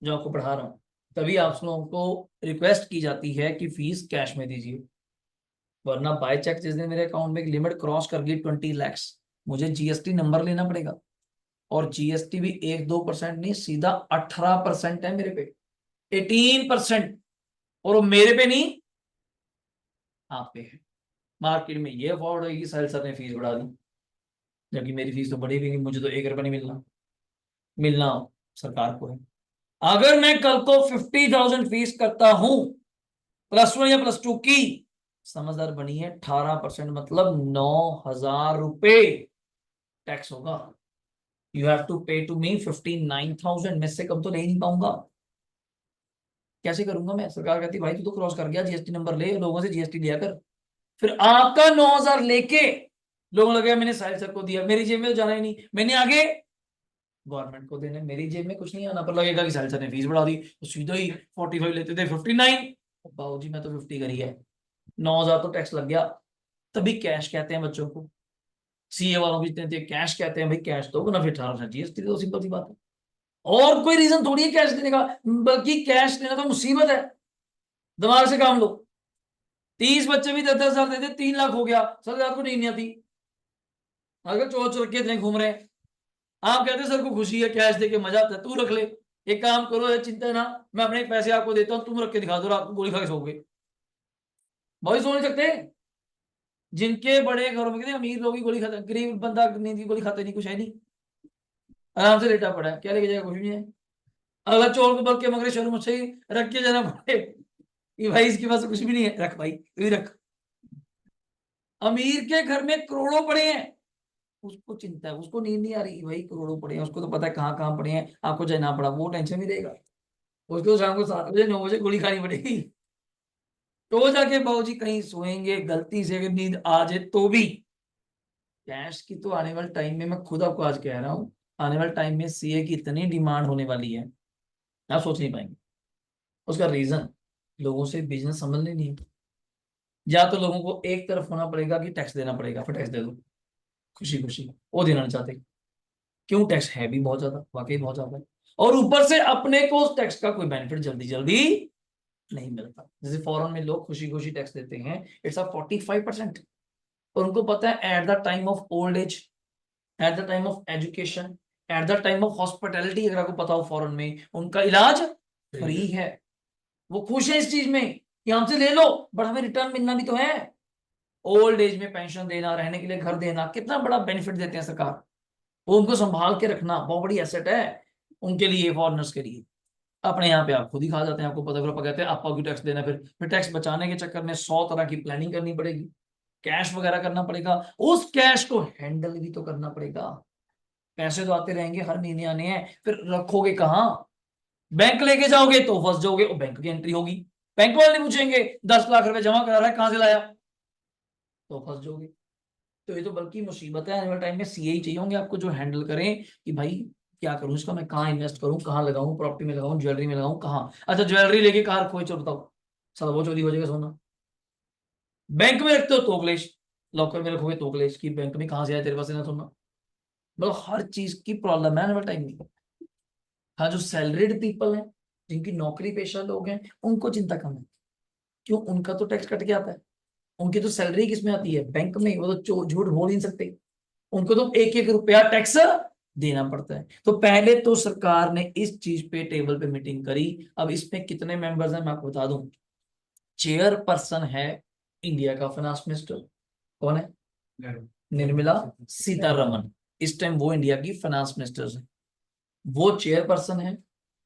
जो आपको पढ़ा रहा हूँ, तभी आप लोगों को रिक्वेस्ट की जाती है कि फीस कैश में दीजिए, वरना बाय चेक जिस दिन मेरे अकाउंट में एक लिमिट क्रॉस कर गई 20 lakhs, मुझे जीएसटी नंबर लेना पड़ेगा। और जीएसटी भी 1-2% नहीं, सीधा 18% है मेरे पे, 18%। और वो मेरे पे नहीं, आप पे है। मार्केट में ये अफोर्ड होगी, साहिल सर ने फीस बढ़ा दी, जबकि मेरी फीस तो बढ़ी भी नहीं, मुझे तो 1 रुपया नहीं मिलना, मिलना सरकार को है। अगर मैं कल को 50,000 फीस करता हूं, +1 या +2 की, समझदार बनी है, 18% मतलब 9,000 रुपए टैक्स होगा। यू हैव टू पे टू मी 59,000, मैं इससे कम तो ले ही नहीं पाऊंगा। कैसे करूंगा मैं? सरकार कहती भाई तू तो क्रॉस कर गया, जीएसटी नंबर ले, लोगों से जीएसटी लिया कर। फिर आपका 9,000 लेके लोगों लगे मैंने साहिल सर को दिया, मेरी जेब में तो जाना ही नहीं, मैंने आगे गवर्नमेंट को देने, मेरी जेब में कुछ नहीं आना, पर लगेगा कि साहिल सर ने फीस बढ़ा दी, तो सीधा ही 45 लेते थे 59। बाबू जी मैं तो 50 करी है, 9,000 तो टैक्स लग गया। तभी कैश कहते हैं बच्चों को, सीए वालों को जितने थे कैश कहते हैं, भाई कैश दो ना, फिर 18% जीएसटी दो, सिंपल सी बात है। और कोई रीजन थोड़ी है कैश देने का, बल्कि कैश देना तो मुसीबत है। दिमाग से काम लो। 30 बच्चे भी 10-10 हजार देते, 3 लाख हो गया, सर रात को नींद नहीं आती, अगर चोर रख के इतने घूम रहे हैं। आप कहते सर को खुशी है कैश दे के मजा आता है, तू रख ले, एक काम करो, ये चिंता ना, मैं अपने पैसे आपको देता हूँ, तुम रख के दिखा दो, रात को गोली खा के सोओगे। भाई सो नहीं सकते। जिनके बड़े घरों में, कहते अमीर लोग ही गोली खाते, गरीब बंदा नींद की गोली खाते नहीं, कुछ है नहीं, आराम से लेटा पड़ा है, क्या लेके जाएगा, कुछ भी नहीं है। अगला चोर को बल के मगर शर्म से ही रख के जाना पड़े कि भाई इसके पास कुछ भी नहीं है, रख भाई तू ही रख। अमीर के घर में करोड़ों पड़े हैं, उसको चिंता है, उसको नींद नहीं आ रही भाई करोड़ों पड़े हैं, उसको तो पता है कहाँ कहाँ पड़े हैं, आपको जाना पड़ा, वो टेंशन नहीं देगा। उसको तो शाम को 7 बजे 9 बजे गोली खानी पड़ेगी, तो जाके बाबूजी कहीं सोएंगे, गलती से अगर नींद आ जाए तो भी। कैश की तो आने वाले टाइम में, मैं खुद आपको आज कह रहा हूँ, आने वाले टाइम में सीए की इतनी डिमांड होने वाली है, आप सोच नहीं पाएंगे। उसका रीजन, लोगों से बिजनेस संभलने नहीं है। या तो लोगों को एक तरफ होना पड़ेगा कि टैक्स देना पड़ेगा, फिर टैक्स दे दो खुशी खुशी, वो देना नहीं चाहते। क्यों? टैक्स है भी बहुत ज्यादा, वाकई बहुत ज्यादा है, और ऊपर से अपने को उस टैक्स का कोई बेनिफिट जल्दी जल्दी नहीं मिलता। जैसे फॉरेन में लोग खुशी खुशी टैक्स देते हैं, इट्स अ 45%, और उनको पता है at the time of old age, eight the time of education, eight the time of hospitality, अगर आपको पता हो फॉरेन में उनका इलाज फ्री है। वो खुश है इस चीज में कि हमसे ले लो बट हमें रिटर्न मिलना भी तो है। ओल्ड एज में पेंशन देना, रहने के लिए घर देना, कितना बड़ा बेनिफिट देते हैं सरकार। वो उनको संभाल के रखना बहुत बड़ी एसेट है उनके लिए, फॉरनर्स के लिए। अपने यहाँ पे आप खुद ही खा जाते हैं, आपको पता, फिर आप कहते हैं आपको क्यों टैक्स देना, फिर टैक्स बचाने के चक्कर में 100 तरह की प्लानिंग करनी पड़ेगी, कैश वगैरह करना पड़ेगा, उस कैश को हैंडल भी तो करना पड़ेगा। पैसे तो आते रहेंगे, हर महीने आने हैं, फिर रखोगे कहाँ? बैंक लेके जाओगे तो फंस जाओगे, और बैंक की एंट्री होगी, बैंक वाले पूछेंगे 10 लाख रुपए जमा करा रहा है, कहां से लाया, तो फंस जाओगे। तो ये तो बल्कि मुसीबत है। आने वाले टाइम में सीए ही चाहिए होंगे आपको, जो हैंडल करें कि भाई क्या करूं इसका, मैं कहाँ इन्वेस्ट करूं, कहाँ लगाऊं, प्रॉपर्टी में लगाऊं, ज्वेलरी में लगाऊं, कहाँ? अच्छा ज्वेलरी लेके कहाँ खोए, चलो बताओ, साला वो चोरी हो जाएगा सोना। बैंक में रखते हो तो क्लेश, लॉकर में रखोगे तो क्लेश कि बैंक में कहाँ से आया तेरे पास, ना सोना। मतलब हर चीज की प्रॉब्लम है आने वाले टाइम में। हाँ, जो सैलरीड पीपल हैं, जिनकी नौकरी पेशा लोग हैं, उनको चिंता कम है। क्यों? उनका तो टैक्स कट के आता है। उनकी तो सैलरी किस में आती है? बैंक में। वो तो झूठ बोल नहीं सकते, उनको तो एक एक रुपया टैक्स देना पड़ता है। तो पहले तो सरकार ने इस चीज पे टेबल पे मीटिंग करी। अब इसमें कितने मेंबर्स हैं मैं आपको बता दूं। चेयरपर्सन है इंडिया का फाइनेंस मिनिस्टर, कौन है? निर्मला सीतारमन। इस टाइम वो इंडिया की फाइनेंस मिनिस्टर है, वो चेयरपर्सन है।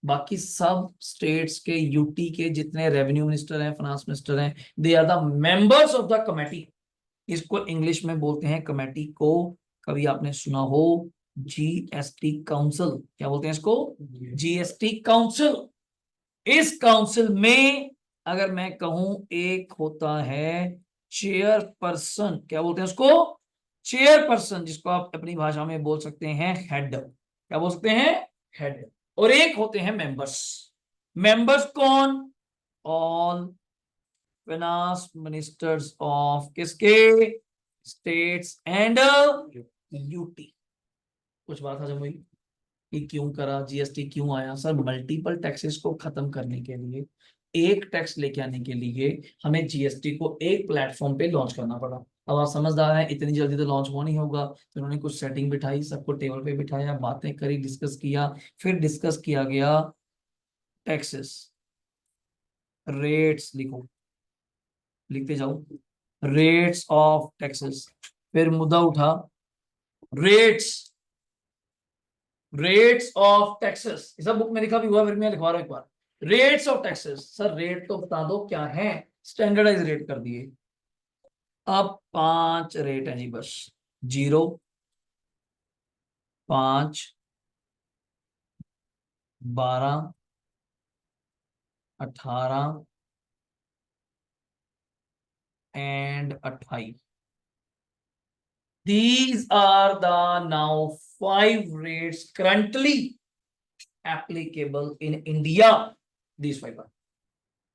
बाकी सब स्टेट्स के, यूटी के जितने रेवेन्यू मिनिस्टर हैं, फाइनेंस मिनिस्टर हैं, they are the members of the committee. इसको इंग्लिश में बोलते हैं कमेटी को, कभी आपने सुना हो जीएसटी काउंसिल, क्या बोलते हैं इसको? GST council. इस काउंसिल में अगर मैं कहूं, एक होता है चेयरपर्सन, क्या बोलते हैं उसको? चेयरपर्सन, जिसको आप अपनी भाषा में बोल सकते हैं हेड, क्या बोल सकते हैं? हेड। और एक होते हैं मेंबर्स। मेंबर्स कौन? ऑल फाइनेंस मिनिस्टर्स ऑफ किसके? States and UT. कुछ बात समझ में? कि क्यों करा, जीएसटी क्यों आया? सर मल्टीपल टैक्सेस को खत्म करने के लिए, एक टैक्स लेके आने के लिए हमें जीएसटी को एक प्लेटफॉर्म पे लॉन्च करना पड़ा। अब आप समझदार हैं, इतनी जल्दी तो लॉन्च हो नहीं होगा, तो उन्होंने कुछ सेटिंग बिठाई, सबको टेबल पे बिठाया, बातें करी, डिस्कस किया। फिर डिस्कस किया गया टैक्सेस, रेट्स लिखो, लिखते जाओ, रेट्स ऑफ टैक्सेस। फिर मुद्दा उठा, रेट्स, रेट्स ऑफ टैक्सेस, सब बुक में लिखा भी हुआ, फिर मैं लिखवा रहा हूं एक बार। Rates of taxes, sir rate तो बता दो क्या है? स्टैंडर्डाइज रेट कर दिए। अब 5 रेट है जी बस, 0, 5, 12, 18 and 28। These are the now 5 rates currently applicable in India. These 5 are.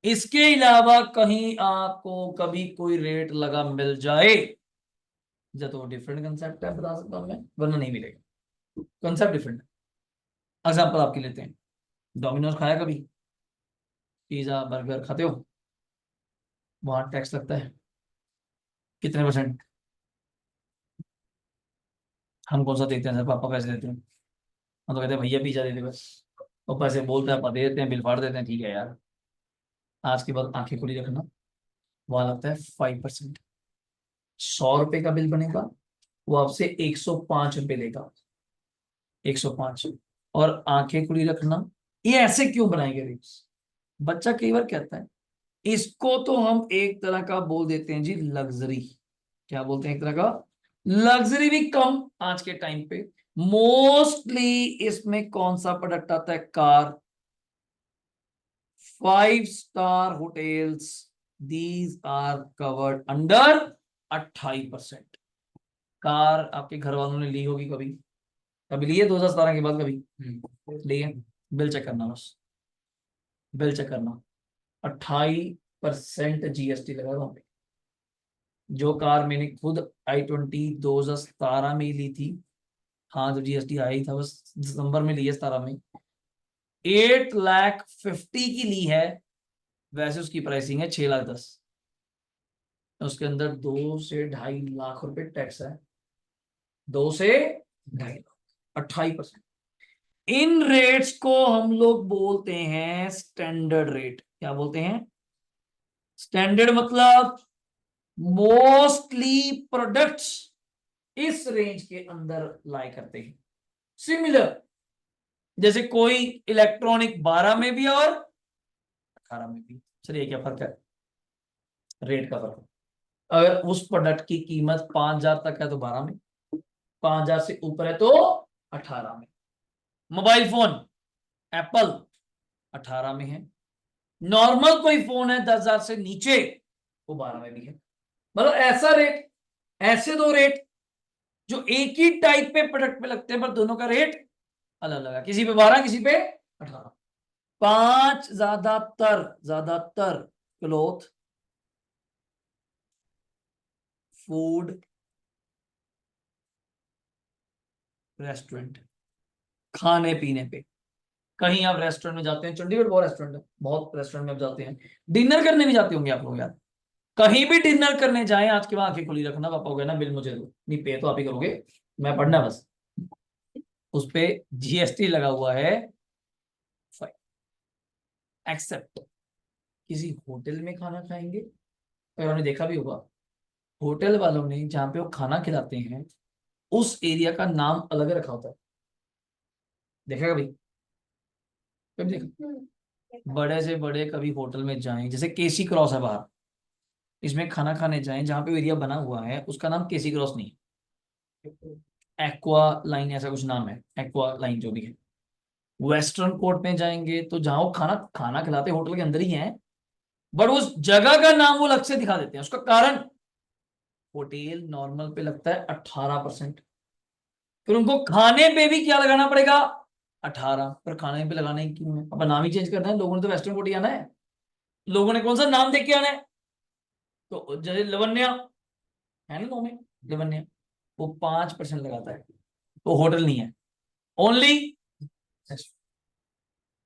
इसके अलावा कहीं आपको कभी कोई रेट लगा मिल जाए, जब तो डिफरेंट कंसेप्ट है, बता सकता हूं मैं, वरना नहीं मिलेगा। कंसेप्ट डिफरेंट है। एग्जाम्पल आपके लेते हैं, डोमिनोज खाया कभी? पिज्जा बर्गर खाते हो? वहां टैक्स लगता है कितने परसेंट? हम कौन सा देते हैं सर? पापा पैसे देते हैं, हम तो कहते हैं भैया पिज्जा दे दे बस, और पैसे बोलते हैं, दे देते हैं, बिल फाड़ देते हैं, ठीक है यार। आज के बाद आंखें खुली रखना, वहां लगता है 5%। 100 रुपए का बिल बनेगा, वो आपसे 105 रुपए लेगा, 105। और आंखें खुली रखना, ये ऐसे क्यों बनाएंगे रेट्स? बच्चा कई बार कहता है, इसको तो हम एक तरह का बोल देते हैं जी लग्जरी। क्या बोलते हैं? एक तरह का लग्जरी भी कम आज के टाइम पे। मोस्टली इसमें कौन सा प्रोडक्ट आता है? Car, 5 star hotels, these are covered under 28%। Car आपके घर वालों ने ली होगी कभी? कभी लिए 2017 के बाद कभी लिए? बिल चेक करना बस, बिल चेक करना, 28% जीएसटी लगा वहां पे। जो कार मैंने खुद i20 2017 में ही ली थी, हाँ जब जीएसटी आई था, बस दिसंबर में ली है 17 में, 8,50,000 की ली है। वैसे उसकी प्राइसिंग है 6,10,000। उसके अंदर 2 से 2.5 लाख रुपए टैक्स है, 2 से 2.5 लाख, 28%। इन रेट्स को हम लोग बोलते हैं स्टैंडर्ड रेट। क्या बोलते हैं? स्टैंडर्ड मतलब मोस्टली प्रोडक्ट्स इस रेंज के अंदर लाई करते हैं। सिमिलर, जैसे कोई इलेक्ट्रॉनिक 12 में भी और 18 में भी। चलिए, क्या फर्क है? रेट का फर्क। अगर उस प्रोडक्ट की कीमत 5,000 तक है तो 12 में, 5,000 से ऊपर है तो 18 में। मोबाइल फोन एप्पल 18 में है। नॉर्मल कोई फोन है 10,000 से नीचे, वो 12 में भी है। मतलब ऐसा रेट, ऐसे दो रेट जो एक ही टाइप पे प्रोडक्ट पे लगते हैं पर दोनों का रेट अलग अलग है। किसी पे 12, किसी पे 18। 5 ज्यादातर ज्यादातर क्लोथ, फूड, रेस्टोरेंट, खाने पीने पे। कहीं आप रेस्टोरेंट में जाते हैं, चंडीगढ़ बहुत रेस्टोरेंट है, बहुत रेस्टोरेंट में आप जाते हैं, डिनर करने भी जाते होंगे आप लोग यार। कहीं भी डिनर करने जाएं, आज के बाद आंखें खुली रखना, पापा हो गया ना बिल मुझे दो, नहीं पे तो आप ही करोगे, मैं पढ़ना बस। उस पे जीएसटी लगा हुआ है। एक्सेप्ट किसी होटल में खाना खाएंगे, और उन्होंने देखा भी होगा, होटल वालों ने जहाँ पे वो खाना खिलाते हैं उस एरिया का नाम अलग रखा होता है। देखा कभी? कभी देखा? बड़े से बड़े कभी होटल में जाएं, जैसे केसी क्रॉस है बाहर, इसमें खाना खाने जाएं, जहाँ पे एरिया बना हुआ है उसका नाम केसी क्रॉस नहीं, एक्वा लाइन ऐसा कुछ नाम है, एक्वा लाइन जो भी है। वेस्टर्न कोर्ट में जाएंगे तो जहां वो खाना खाना खिलाते होटल के अंदर ही है, बट उस जगह का नाम वो अलग से दिखा देते हैं। उसका कारण, होटल नॉर्मल पे लगता है 18%, फिर उनको खाने पे भी क्या लगाना पड़ेगा? 18। पर खाने पे लगाना ही क्यों है? अब नाम ही चेंज करना है, लोगों ने तो वेस्टर्न कोर्ट ही आना है, लोगों ने कौन सा नाम देख के आना है? तो जैसे लवन्या है ना, में लवन्या, वो 5% लगाता है, वो होटल नहीं है, ओनली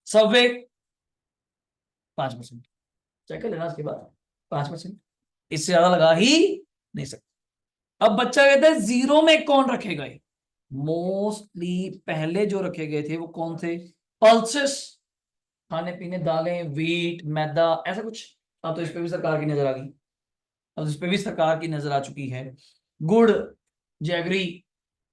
सबवे 5%। चेक कर लेना उसके बाद, 5%, इससे ज्यादा लगा ही नहीं सकते। अब बच्चा कहता है जीरो में कौन रखे गए? मोस्टली पहले जो रखे गए थे वो कौन थे? पल्सेस, खाने पीने, दालें, वीट, मैदा, ऐसा कुछ। अब तो इस पे भी सरकार की नजर आ गई, अब इस पे भी सरकार की नजर आ चुकी है। गुड़, जैगरी,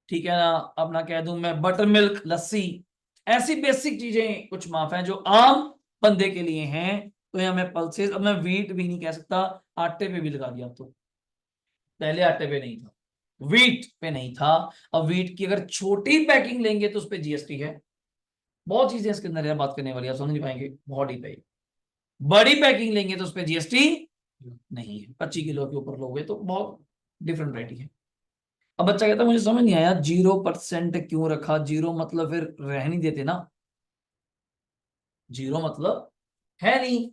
ठीक है ना, अपना कह दूं मैं बटर मिल्क, लस्सी, ऐसी बेसिक चीजें कुछ माफ हैं जो आम बंदे के लिए हैं। तो यहाँ मैं पल्सेस, अब मैं वीट भी नहीं कह सकता, आटे पे भी लगा दिया। तो पहले आटे पे नहीं था, वीट पे नहीं था। अब वीट की अगर छोटी पैकिंग लेंगे तो उस पर जीएसटी है। बहुत चीजें इसके अंदर है, बात करने वाली, आप समझ नहीं पाएंगे, बहुत डीप है। बड़ी पैकिंग लेंगे तो उस पर जीएसटी नहीं है, 25 किलो के ऊपर लोगे तो बहुत डिफरेंट रेट है। अब बच्चा कहता है मुझे समझ नहीं आया 0% क्यों रखा? जीरो मतलब फिर रह नहीं देते ना, जीरो मतलब है नहीं,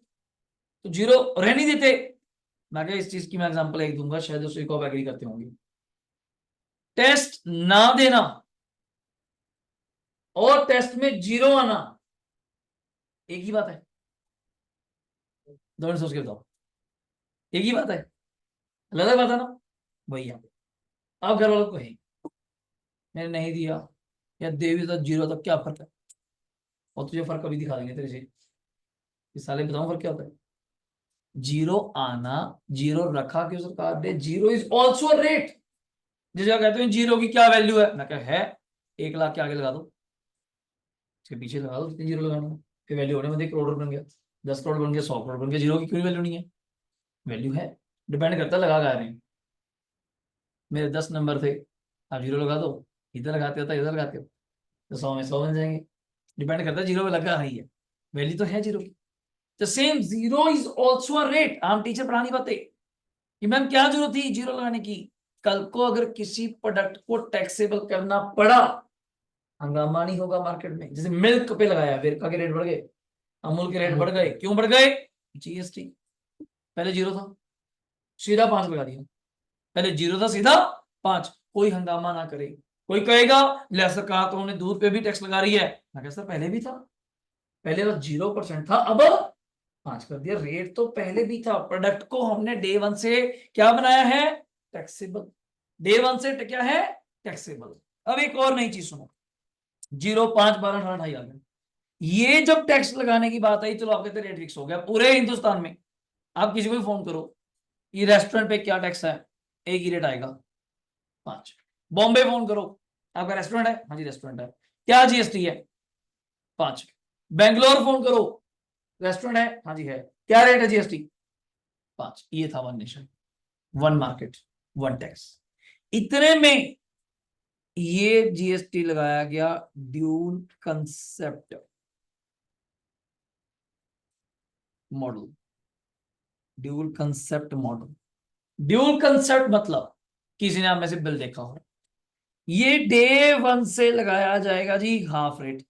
तो जीरो रह नहीं देते। मैं क्या, इस चीज की मैं एग्जांपल एक दूंगा, शायद उसको एक और एग्री करते होंगे। टेस्ट ना देना और टेस्ट में जीरो आना एक ही बात है? दोनों सोच के बताओ, एक ही बात है? अलग अलग बात है ना भैया? आप घर वालों को है, मैंने नहीं दिया या दे भी तो जीरो तक क्या फर्क है? और तुझे फर्क कभी दिखा देंगे तेरे से, इस साले बताऊं फर्क क्या होता है? जीरो आना, जीरो रखा क्यों सरकार ने? Zero is also a rate. जिस जगह कहते हैं जीरो की क्या वैल्यू है, मैं कहा है 1 लाख के आगे लगा दो, इसके पीछे लगा दो जितनी जीरो लगानी है, फिर वैल्यू होने में 1 करोड़ बन गया, 10 करोड़ बन गया, 100 करोड़ बन गया, जीरो की क्यों वैल्यू नहीं है? वैल्यू है, डिपेंड करता है लगा गा रहे हैं। मेरे 10 नंबर थे, आप जीरो लगा दो, इधर लगाते हो तो इधर लगाते हो तो 100 में 100 बन जाएंगे। डिपेंड करता है जीरो पे लगा है, ये वैल्यू तो है जीरो की। तो same zero is also a rate. हम टीचर पढ़ानी बातें कि मैम क्या जरूरत थी जीरो लगाने की? कल को अगर किसी प्रोडक्ट को टैक्सेबल करना पड़ा, हंगामा नहीं होगा मार्केट में। जैसे मिल्क पे लगाया, वेरका के रेट बढ़ गए, अमूल के रेट बढ़ गए, क्यों बढ़ गए? जीएसटी। पहले जीरो था, सीधा 5 लगा दिया। पहले जीरो था, सीधा 5। कोई हंगामा ना करे, कोई कहेगा ले सरकार तो उन्होंने दूध पे भी टैक्स लगा रही है, मैं कहता पहले भी था, पहले तो 0% था, अब 5 कर दिया। रेट तो पहले भी था, प्रोडक्ट को हमने डे वन से क्या बनाया है? टैक्सेबल। डे वन से क्या है? टैक्सेबल। अब एक और नई चीज सुनो, 0, 5, 12, 18, 28 आ गया। ये जब टैक्स लगाने की बात आई, चलो आप कहते रेट फिक्स हो गया पूरे हिंदुस्तान में। आप किसी को भी फोन करो, ये रेस्टोरेंट पे क्या टैक्स है, एक ही रेट आएगा 5। बॉम्बे फोन करो, आपका रेस्टोरेंट है, हाँ जी रेस्टोरेंट है, क्या जीएसटी है 5। बेंगलोर फोन करो, रेस्टोरेंट है, हाँ जी है, क्या रेट है जीएसटी 5। ये था one nation one market one tax. इतने में ये जीएसटी लगाया गया dual concept model. Dual concept model, dual concept मतलब किसी ने आप में से बिल देखा हो, ये डे वन से लगाया जाएगा जी हाफ रेट।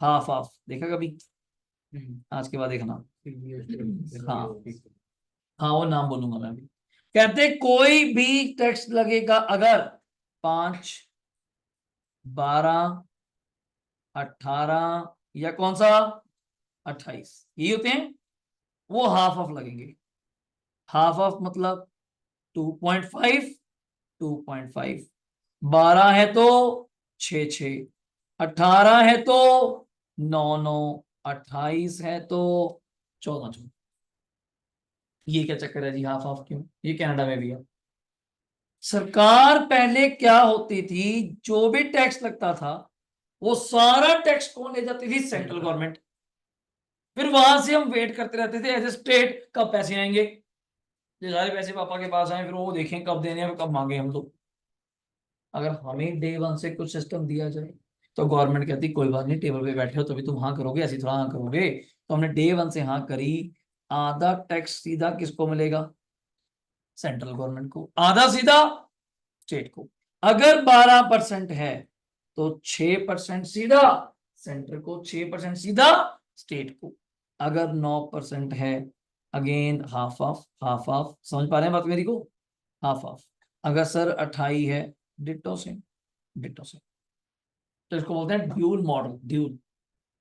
हाफ हाफ देखा कभी? आज के बाद देखना। हाँ हाँ, वो नाम बोलूंगा मैं अभी। कहते कोई भी टैक्स लगेगा अगर 5, 12, 18 या कौन सा 28 ये होते हैं, वो हाफ ऑफ लगेंगे। हाफ ऑफ मतलब 2.5, 2.5। 12 है तो 6, 18 है तो 9, 28 है तो 14। ये क्या चक्कर है जी, हाफ हाफ क्यों? ये कनाडा में भी है। सरकार पहले क्या होती थी, जो भी टैक्स लगता था वो सारा टैक्स कौन ले जाती थी, सेंट्रल गवर्नमेंट। फिर वहां से हम वेट करते रहते थे एज ए स्टेट, कब पैसे आएंगे। ये सारे पैसे पापा के पास आए, फिर वो देखें कब देने हैं कब मांगे हम लोग। अगर हमें डे वन से कुछ सिस्टम दिया जाए तो गवर्नमेंट कहती कोई बात नहीं, टेबल पे बैठे हो तभी तुम हाँ करोगे, ऐसी थोड़ा हाँ करोगे। तो हमने डे वन से हाँ करी। आधा टैक्स सीधा किसको मिलेगा, सेंट्रल गवर्नमेंट को, आधा सीधा स्टेट को। अगर 12% है तो 6% सीधा सेंटर को, 6% सीधा स्टेट को। अगर 9% है, again half of half of. समझ पा रहे हैं बात मेरी को? Half of. अगर सर 28 है, डिट्टो से, डिट्टो से। तो इसको बोलते हैं ड्यूल मॉडल, ड्यूल।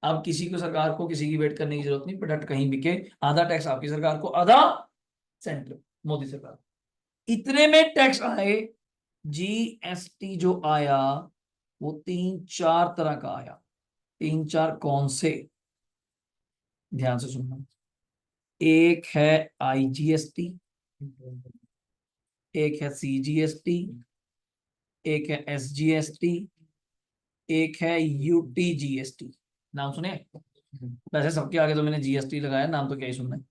अब किसी को, सरकार को किसी की वेट करने की जरूरत नहीं, प्रोडक्ट कहीं बिके, आधा टैक्स आपकी सरकार को, आधा सेंटर मोदी सरकार। इतने में टैक्स आए, जीएसटी जो आया वो 3, 4 तरह का आया। 3, 4 कौन से, ध्यान से सुनना। एक है आईजीएसटी, एक है सीजीएसटी, एक है एसजीएसटी, एक है यूटीजीएसटी। नाम सुने? वैसे सबके आगे तो मैंने जीएसटी लगाया, नाम तो क्या ही सुनना है,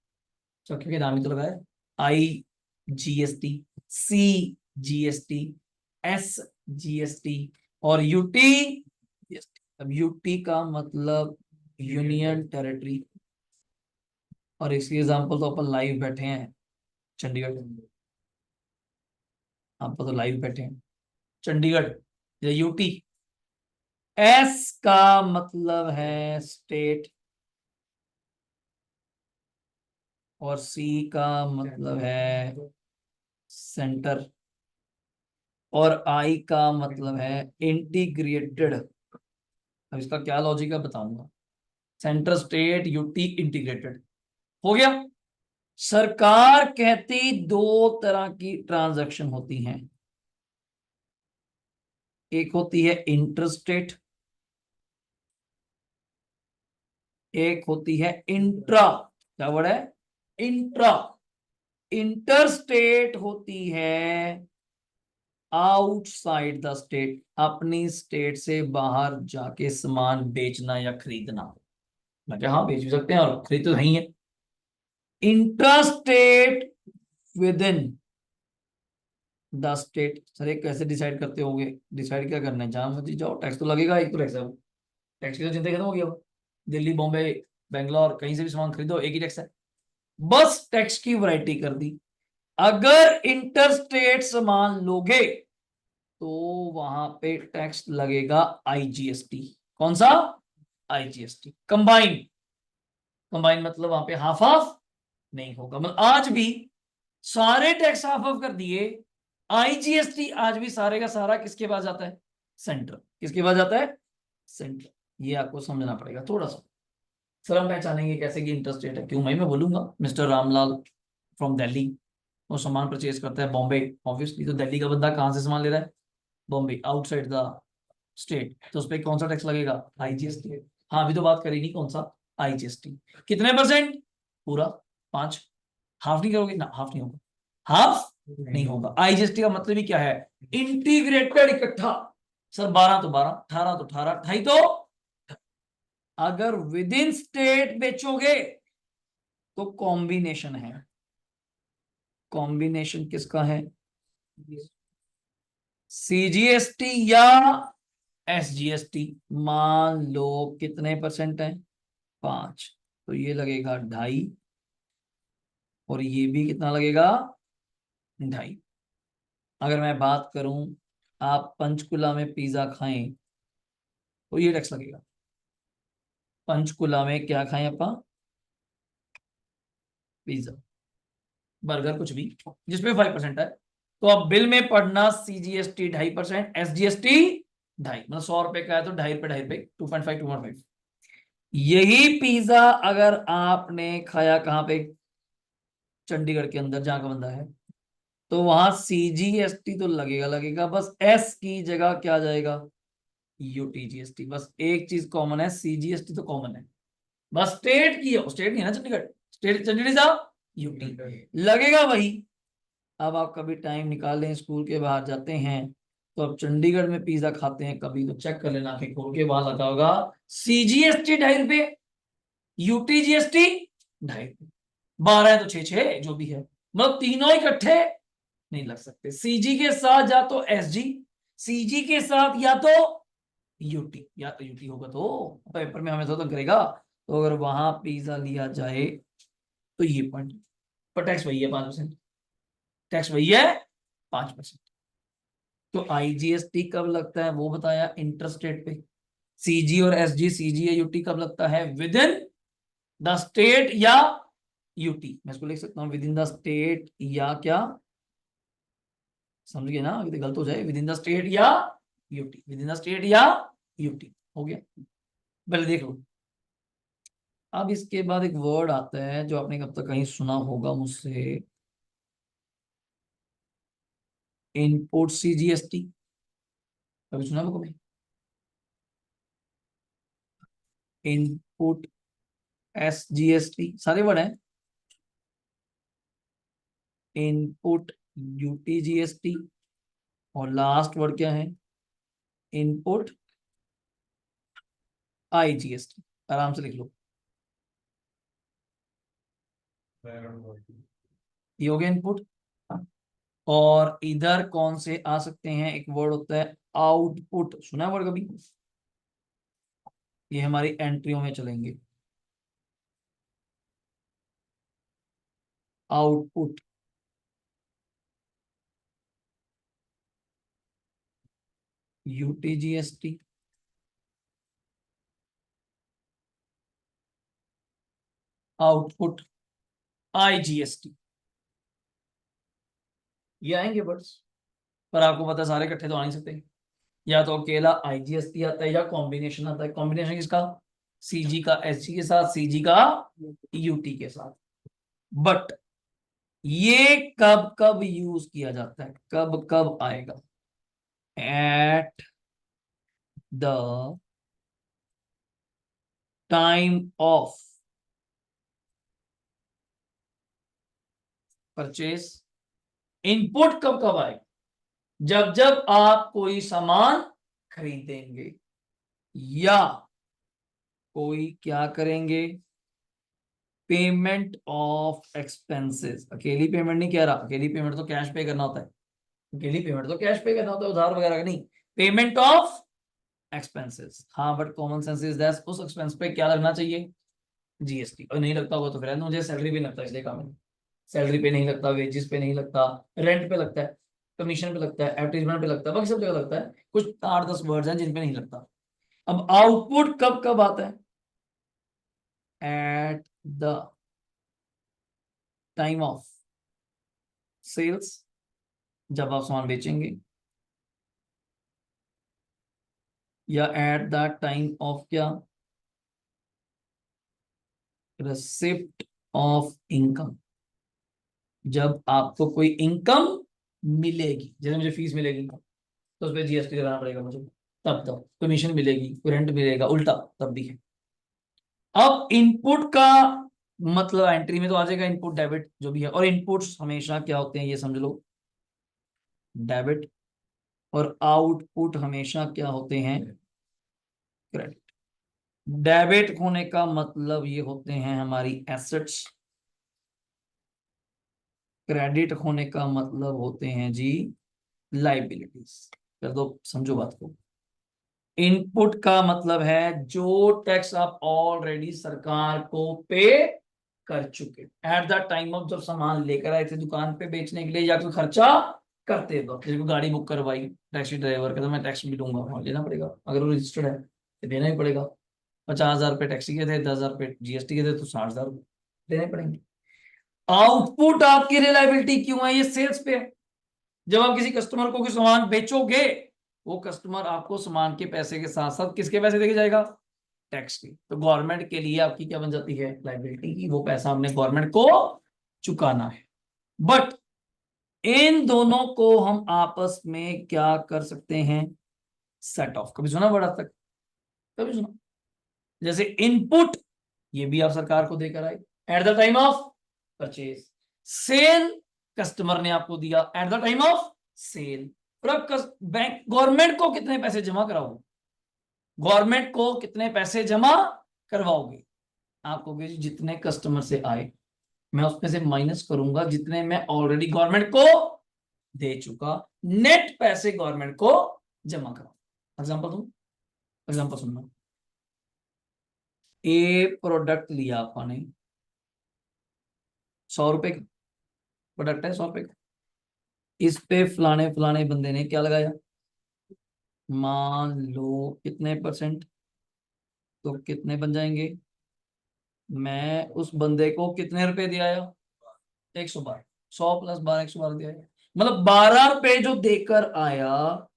सबके नाम ही तो लगाया। I GST, C GST, S GST और यूटी जीएसटी। अब यूटी का मतलब यूनियन टेरिटरी, और इसकी एग्जांपल तो अपन लाइव बैठे हैं चंडीगढ़। आप तो लाइव बैठे हैं चंडीगढ़ या यूटी। एस का मतलब है स्टेट, और सी का मतलब है सेंटर, और आई का मतलब है इंटीग्रेटेड। अब इसका क्या लॉजिक है बताऊंगा। सेंटर, स्टेट, यूटी, इंटीग्रेटेड हो गया। सरकार कहती दो तरह की ट्रांजैक्शन होती हैं, एक होती है इंटरस्टेट, एक होती है इंट्रा। क्या वर्ड है? इंट्रा। इंटरस्टेट होती है आउटसाइड द स्टेट, अपनी स्टेट से बाहर जाके सामान बेचना या खरीदना। मैं क्या, हाँ बेच भी सकते हैं और खरीद तो नहीं है। Intrastate with in the state. Sir ये कैसे डिसाइड करते होंगे? डिसाइड क्या करना है, जहां मर्जी जाओ टैक्स तो लगेगा, एक तो टैक्स है। टैक्स की तो चिंता खत्म हो गया। दिल्ली, बॉम्बे, बेंगलोर, कहीं से भी सामान खरीदो एक ही टैक्स है। बस टैक्स की वैरायटी कर दी। अगर इंटरस्टेट सामान लोगे तो वहां पे टैक्स लगेगा आईजीएसटी। कौन सा? आईजीएसटी। कंबाइन, कंबाइन मतलब वहां पे हाफ हाफ नहीं होगा। मतलब आज भी सारे टैक्स हाफ ऑफ कर दिए, आईजीएसटी आज भी सारे का सारा किसके पास जाता है? सेंटर। किसके पास जाता है? सेंटर। ये आपको समझना पड़ेगा थोड़ा सा। सर हम पहचानेंगे कैसे कि इंटरस्टेट है? क्यों भाई, मैं बोलूंगा मिस्टर रामलाल फ्रॉम दिल्ली, वो सामान परचेज करता है बॉम्बे, ऑब्वियसली तो दिल्ली का बंदा कहाँ से सामान ले रहा है? बॉम्बे, आउटसाइड द स्टेट, तो उस पर कौन सा टैक्स लगेगा? आईजीएसटी। हाँ अभी तो बात करेगी कौन सा? आईजीएसटी। कितने परसेंट? पूरा 5। हाफ नहीं करोगे ना, हाफ नहीं होगा, हाफ नहीं होगा। आईजीएसटी का मतलब ही क्या है? इंटीग्रेटेड, इकट्ठा। सर 12 तो 12, 18 तो 18, 28 तो, अगर विद इन स्टेट बेचोगे तो कॉम्बिनेशन है। कॉम्बिनेशन किसका है? सीजीएसटी या एसजीएसटी। मान लो कितने परसेंट है? 5, तो ये लगेगा 2.5, और ये भी कितना लगेगा? 2.5। अगर मैं बात करूं, आप पंचकुला में पिज्जा खाएं तो ये टैक्स लगेगा। पंचकुला में क्या खाएं अपा? पिज्जा, बर्गर, कुछ भी जिसपे 5% है, तो अब बिल में पढ़ना सीजीएसटी 2.5%, एसजीएसटी 2.5, मतलब 100 रुपए का है तो 2.5 रुपए, 2.5 रुपए, 2.5, 2.5। यही पिज्जा अगर आपने खाया कहाँ पे? चंडीगढ़ के अंदर जहां का बंदा है, तो वहां सीजीएसटी तो लगेगा लगेगा, बस एस की जगह क्या आ जाएगा? यूटीजीएसटी। बस एक चीज कॉमन है, सीजीएसटी तो कॉमन है, बस स्टेट की है, स्टेट नहीं है ना चंडीगढ़, स्टेट चंडीगढ़ साहब, यूटी लगेगा वही। अब आप कभी टाइम निकाल लें, स्कूल के बाहर जाते हैं तो अब चंडीगढ़ में पिज्जा खाते हैं कभी, तो चेक कर लेना आंखें खोल के, वहां लगा होगा सीजीएसटी 2.5 रुपए, यूटीजीएसटी 2.5 रुपए, 12 है तो 6 6 जो भी है, मतलब तीनों इकट्ठे नहीं लग सकते। सीजी के साथ या तो एसजी, सीजी के साथ या तो यूटी, या तो यूटी होगा तो पेपर में हमें तो करेगा। तो अगर वहां पिज्जा लिया जाए तो ये पॉइंट, पर टैक्स वही है 5%, टैक्स वही है 5%। तो आईजीएसटी कब लगता है वो बताया, इंटरस्टेट पे। सीजी और एसजी, सीजी या यूटी कब लगता है? विद इन द स्टेट या यूटी। मैं इसको लिख सकता हूँ विद इन द स्टेट या क्या, समझ गए ना? अगर गलत हो जाए, विद इन द स्टेट या UT, with in the state या यूटी, हो गया। पहले देख लो। अब इसके बाद एक वर्ड आता है जो आपने कब तक कहीं सुना होगा मुझसे, इनपुट सीजीएसटी। कभी सुना वो कभी? इनपुट एसजीएसटी, सारे वर्ड हैं। इनपुट यूटीजीएसटी, और लास्ट वर्ड क्या है? Input IGST. आराम से लिख लो, ये हो गया इनपुट। और इधर कौन से आ सकते हैं? एक वर्ड होता है आउटपुट, सुना है वर्ड कभी? ये हमारी एंट्रियों में चलेंगे। आउटपुट, यूटीजीएसटी, आउटपुट आईजीएसटी, ये आएंगे वर्ड्स। पर आपको पता है सारे इकट्ठे तो आ नहीं सकते, या तो अकेला आईजीएसटी आता है या कॉम्बिनेशन आता है। कॉम्बिनेशन किसका? सीजी का एसजी के साथ, सीजी का यूटी के साथ। बट ये कब कब यूज किया जाता है, कब कब आएगा? Eight the time of purchase. Input कब कब आएगा? जब जब आप कोई सामान खरीदेंगे, या कोई क्या करेंगे? Payment of expenses. अकेली पेमेंट नहीं कह रहा, अकेली पेमेंट तो कैश पे करना होता है, अकेली पेमेंट तो कैश पे करना होता है, उधार वगैरह का नहीं। पेमेंट ऑफ एक्सपेंसेस, हाँ, but common sense is that उस एक्सपेंस पे क्या लगना चाहिए? जीएसटी। और नहीं लगता होगा तो फिर मुझे सैलरी पे लगता है, इसलिए काम है। सैलरी पे नहीं लगता, वेजेस पे नहीं लगता, रेंट पे लगता है, कमीशन पे लगता है, एडवर्टीजमेंट पे लगता है, बाकी सब जगह लगता है। कुछ 8 10 वर्ड्स हैं जिन पे नहीं लगता। अब आउटपुट कब कब आता है? At the time of sales, जब आप सामान बेचेंगे, या एट द टाइम ऑफ क्या? रिसिप्ट ऑफ इनकम, जब आपको कोई इनकम मिलेगी, जैसे मुझे फीस मिलेगी तो उस पर जीएसटी लगाना पड़ेगा मुझे, तब तब कमीशन मिलेगी, रेंट मिलेगा, उल्टा तब भी है। अब इनपुट का मतलब एंट्री में तो आ जाएगा इनपुट डेबिट जो भी है, और इनपुट्स हमेशा क्या होते हैं ये समझ लो, डेबिट, और आउटपुट हमेशा क्या होते हैं, क्रेडिट। डेबिट होने का मतलब ये होते हैं हमारी एसेट्स, क्रेडिट होने का मतलब होते हैं जी लाइबिलिटीज। कर दो, समझो बात को। इनपुट का मतलब है जो टैक्स आप ऑलरेडी सरकार को पे कर चुके एट द टाइम ऑफ, जब सामान लेकर आए थे दुकान पे बेचने के लिए या कोई खर्चा करते वक्त, जैसे कोई गाड़ी बुक करवाई टैक्सी ड्राइवर का, तो मैं टैक्स भी दूंगा, हाँ लेना पड़ेगा, अगर वो रजिस्टर्ड है तो देना ही पड़ेगा। 50,000 रुपये टैक्सी के थे, 10,000 रुपये जीएसटी के थे, तो 60,000 देने पड़ेंगे। आउटपुट आपकी रिलायबिलिटी क्यों है, ये सेल्स पे है। जब आप किसी कस्टमर को कोई सामान बेचोगे, वो कस्टमर आपको सामान के पैसे के साथ साथ किसके पैसे देके जाएगा, टैक्स की। तो गवर्नमेंट के लिए आपकी क्या बन जाती है, लायबिलिटी की, वो पैसा हमने गवर्नमेंट को चुकाना है। बट इन दोनों को हम आपस में क्या कर सकते हैं, सेट ऑफ। कभी सुना बड़ा तक, कभी सुना? जैसे इनपुट, ये भी आप सरकार को देकर आए at the time of purchase, sale customer ने आपको दिया at the time of sale. और अब बैंक गवर्नमेंट को कितने पैसे जमा कराओगे, गवर्नमेंट को कितने पैसे जमा करवाओगे, आप कहोगे जितने कस्टमर से आए मैं उसमें से माइनस करूंगा जितने मैं ऑलरेडी गवर्नमेंट को दे चुका, नेट पैसे गवर्नमेंट को जमा कराओ। एग्जांपल दूं, एग्जांपल सुनना। ए प्रोडक्ट लिया आपने, 100 रुपए का प्रोडक्ट है, 100 रुपए का। इस पे फलाने फलाने बंदे ने क्या लगाया, मान लो कितने परसेंट, तो कितने बन जाएंगे, मैं उस बंदे को कितने रुपए दिया, 112, 100 + 12, 112 दिया। मतलब 12 रुपए जो देकर आया,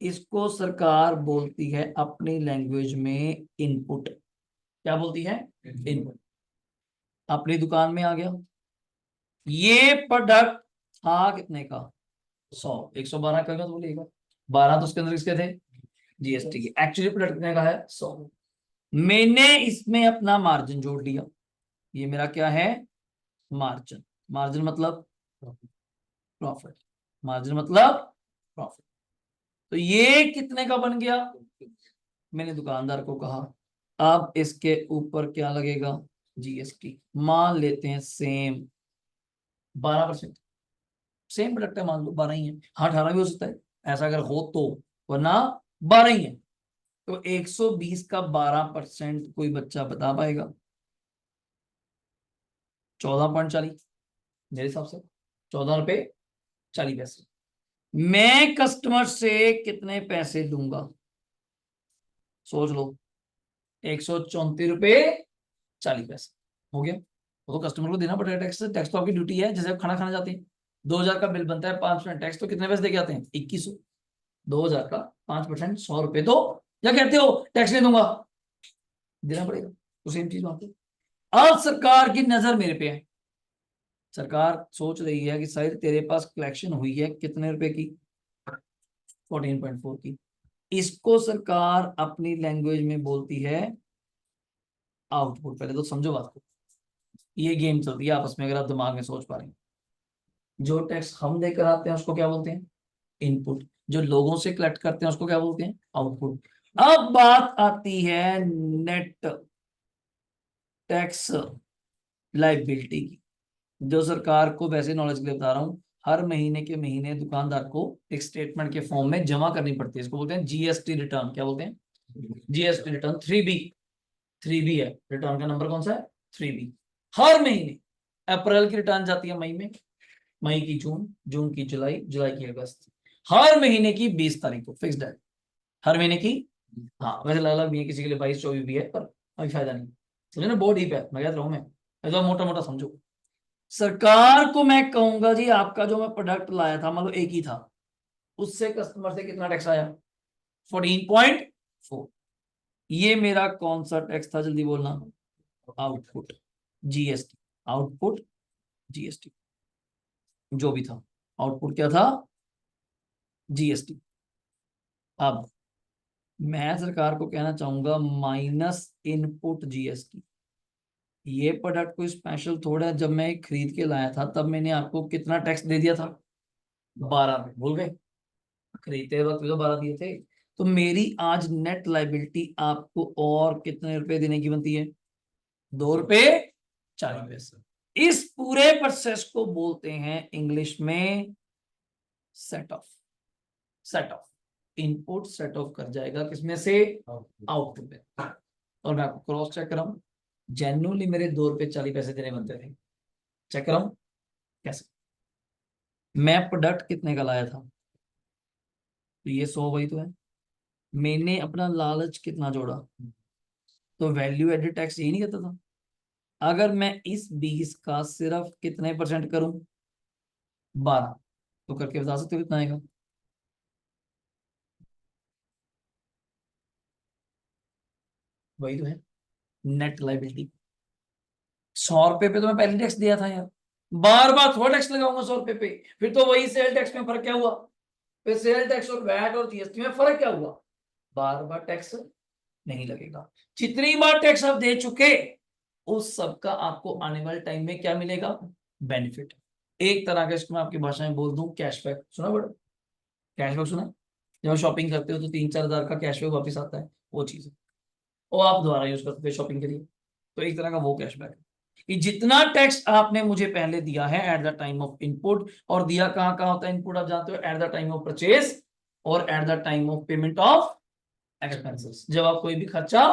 इसको सरकार बोलती है अपनी लैंग्वेज में इनपुट। क्या बोलती है, इनपुट। अपनी दुकान में आ गया, ये प्रोडक्ट था कितने का, 100, 112 का तो बोलेगा, 12 तो उसके अंदर किसके थे, जीएसटी के। एक्चुअली प्रोडक्ट कितने का है, 100। मैंने इसमें अपना मार्जिन जोड़ दिया, ये मेरा क्या है, मार्जिन। मार्जिन मतलब प्रॉफिट, मार्जिन मतलब प्रॉफिट। तो ये कितने का बन गया, मैंने दुकानदार को कहा अब इसके ऊपर क्या लगेगा, जीएसटी। मान लेते हैं सेम 12%, सेम प्रोडक्ट है, मान लो 12 ही है, हाँ 18 भी हो सकता है ऐसा अगर हो तो, वरना 12 ही है। तो 120 का 12% कोई बच्चा बता पाएगा, 14.40 मेरे हिसाब से, 14 रुपए 40 पैसे। मैं कस्टमर से कितने पैसे लूंगा, सोच लो, 134 रुपए 40 पैसे हो गया। वो तो कस्टमर को देना पड़ेगा टैक्स, टैक्स तो आपकी ड्यूटी है। जैसे आप खाना खाना जाते हैं, 2,000 का बिल बनता है, 5% टैक्स, तो कितने पैसे देके आते हैं, 2100। 2,000 का 5%, 100 रुपए दो, क्या कहते हो टैक्स नहीं दूंगा, देना पड़ेगा। तो सेम चीज वहां पे। अब सरकार की नजर मेरे पे है, सरकार सोच रही है कि शायद तेरे पास कलेक्शन हुई है कितने रुपए की, 14.4 की। इसको सरकार अपनी लैंग्वेज में बोलती है आउटपुट। पहले तो समझो बात को, ये गेम चलती है आपस में, अगर आप दिमाग में सोच पा रहे हैं। जो टैक्स हम देकर आते हैं उसको क्या बोलते हैं, इनपुट। जो लोगों से कलेक्ट करते हैं उसको क्या बोलते हैं, आउटपुट। अब बात आती है नेट टैक्स लाइबिलिटी की, जो सरकार को वैसे नॉलेज के लिए बता रहा हूं, हर महीने के महीने दुकानदार को एक स्टेटमेंट के फॉर्म में जमा करनी पड़ती है। इसको बोलते हैं जीएसटी रिटर्न। क्या बोलते हैं, जीएसटी रिटर्न। 3B, 3B है रिटर्न का नंबर, कौन सा है, 3B। हर महीने अप्रैल की रिटर्न जाती है मई में, मई की जून, जून की जुलाई, जुलाई की अगस्त। हर महीने की 20 तारीख को फिक्स्ड है, हर महीने की। हाँ वैसे अलग अलग भी है, किसी के लिए 22-24 भी है, पर अभी फायदा नहीं। समझे ना, बहुत डीप है, मैं कहता हूँ मैं, ऐसा मोटा मोटा समझो। सरकार को मैं कहूंगा जी आपका जो मैं प्रोडक्ट लाया था, मान लो एक ही था, उससे कस्टमर से कितना टैक्स आया, 14.4। ये मेरा कौन सा टैक्स था, जल्दी बोलना, आउटपुट, जीएसटी। आउटपुट जीएसटी, जो भी था आउटपुट क्या था, जीएसटी। अब मैं सरकार को कहना चाहूंगा माइनस इनपुट जीएसटी। ये प्रोडक्ट कोई स्पेशल थोड़ा है, जब मैं खरीद के लाया था तब मैंने आपको कितना टैक्स दे दिया था? 12 भूल गए? खरीदते वक्त भी तो 12 दिए थे। तो मेरी आज नेट लाइबिलिटी आपको और कितने रुपए देने की बनती है? 2 रुपए 40 पैसे। इस पूरे प्रोसेस को बोलते हैं इंग्लिश में set of. Set of input set of कर जाएगा किसमें से? आउटपुट में। और मैं आपको क्रॉस चेक कराऊं, जेन्युइनली मेरे 2 रुपए 40 पैसे देने बनते थे। चेक कराऊं कैसे? मैं प्रोडक्ट कितने का लाया था? तो ये 100 वही तो है। मैंने अपना लालच कितना जोड़ा? तो वैल्यू एडेड टैक्स यही नहीं करता था? अगर मैं इस 20 का सिर्फ कितने परसेंट करूं? 12। तो करके बता सकते हो कितना आएगा? वही तो है नेट लाइबिलिटी। 100 रुपए पे तो मैं पहले टैक्स दिया था यार, बार बार थोड़ा टैक्स लगाऊंगा 100 रुपए पे? फिर तो वही सेल टैक्स में फर्क क्या हुआ? फिर सेल टैक्स और वैट और जीएसटी में फर्क क्या हुआ? बार बार टैक्स नहीं लगेगा। जितनी बार टैक्स आप दे चुके उस सब का आपको आने वाले टाइम में क्या मिलेगा? बेनिफिट। एक तरह का इसको मैं आपकी भाषा में बोल दूं कैशबैक। सुना बड़ा? कैशबैक सुना? जब आप शॉपिंग करते हो तो 3-4 हजार का कैशबैक वापस आता है, वो चीज है। और आप दोबारा यूज करते हो शॉपिंग के लिए, तो एक तरह का वो कैशबैक है कि जितना टैक्स आपने मुझे पहले दिया है at the time of input, और दिया कहाँ कहाँ होता है इनपुट आप जानते हो? At the time of purchase और at the time of payment of expenses. जब आप कोई भी खर्चा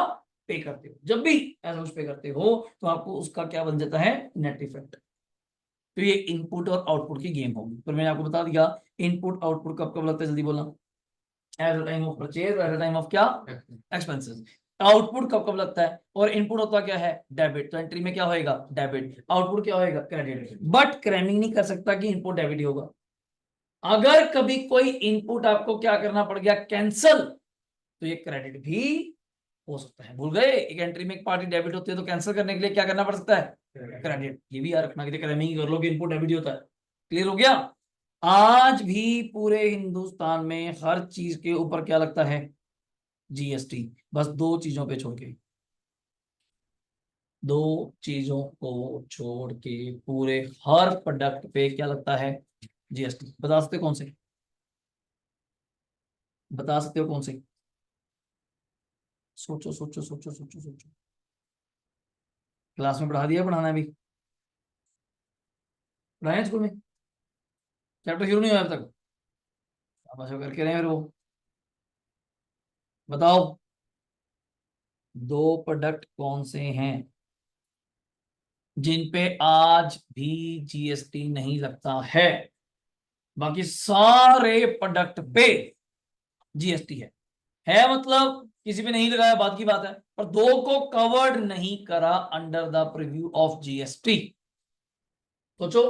पे करते हो, जब भी एज पे करते हो, तो आपको उसका क्या बन जाता है? Net effect. तो ये इनपुट और आउटपुट की गेम होगी। पर मैंने आपको बता दिया इनपुट आउटपुट कब कब लगता है, जल्दी बोलना। Eight the time of purchase, eight the time of क्या? एक्सपेंसेस। आउटपुट कब कब लगता है? और इनपुट होता क्या है? डेबिट। तो एंट्री में क्या होएगा? डेबिट। आउटपुट क्या होएगा? क्रेडिट। बट क्रैमिंग नहीं कर सकता कि इनपुट डेबिट ही होगा। अगर कभी कोई इनपुट आपको क्या करना पड़ गया? कैंसल, तो ये क्रेडिट भी हो सकता है। भूल गए? एक एंट्री में एक पार्टी डेबिट होती है, तो कैंसिल करने के लिए क्या करना पड़ सकता है? क्रेडिट। ये भी याद रखना कि क्रैमिंग कर लो कि इनपुट डेबिट ही होता है। क्लियर हो गया? आज भी पूरे हिंदुस्तान में हर चीज के ऊपर क्या लगता है? जीएसटी। बस दो चीजों पे छोड़ के, दो चीजों को छोड़ के पूरे हर प्रोडक्ट पे क्या लगता है? जीएसटी। बता सकते हो कौन से? बता सकते हो कौन से? सोचो सोचो सोचो सोचो सोचो। क्लास में पढ़ा दिया, पढ़ाना है अभी? पढ़ाया स्कूल में? चैप्टर शुरू नहीं हुआ अब तक? अब ऐसा करके रहे हैं फिर वो। बताओ, दो प्रोडक्ट कौन से हैं जिन पे आज भी जीएसटी नहीं लगता है? बाकी सारे प्रोडक्ट पे जीएसटी है मतलब किसी पे नहीं लगाया बात की बात है, पर दो को कवर्ड नहीं करा under the preview of GST. सोचो।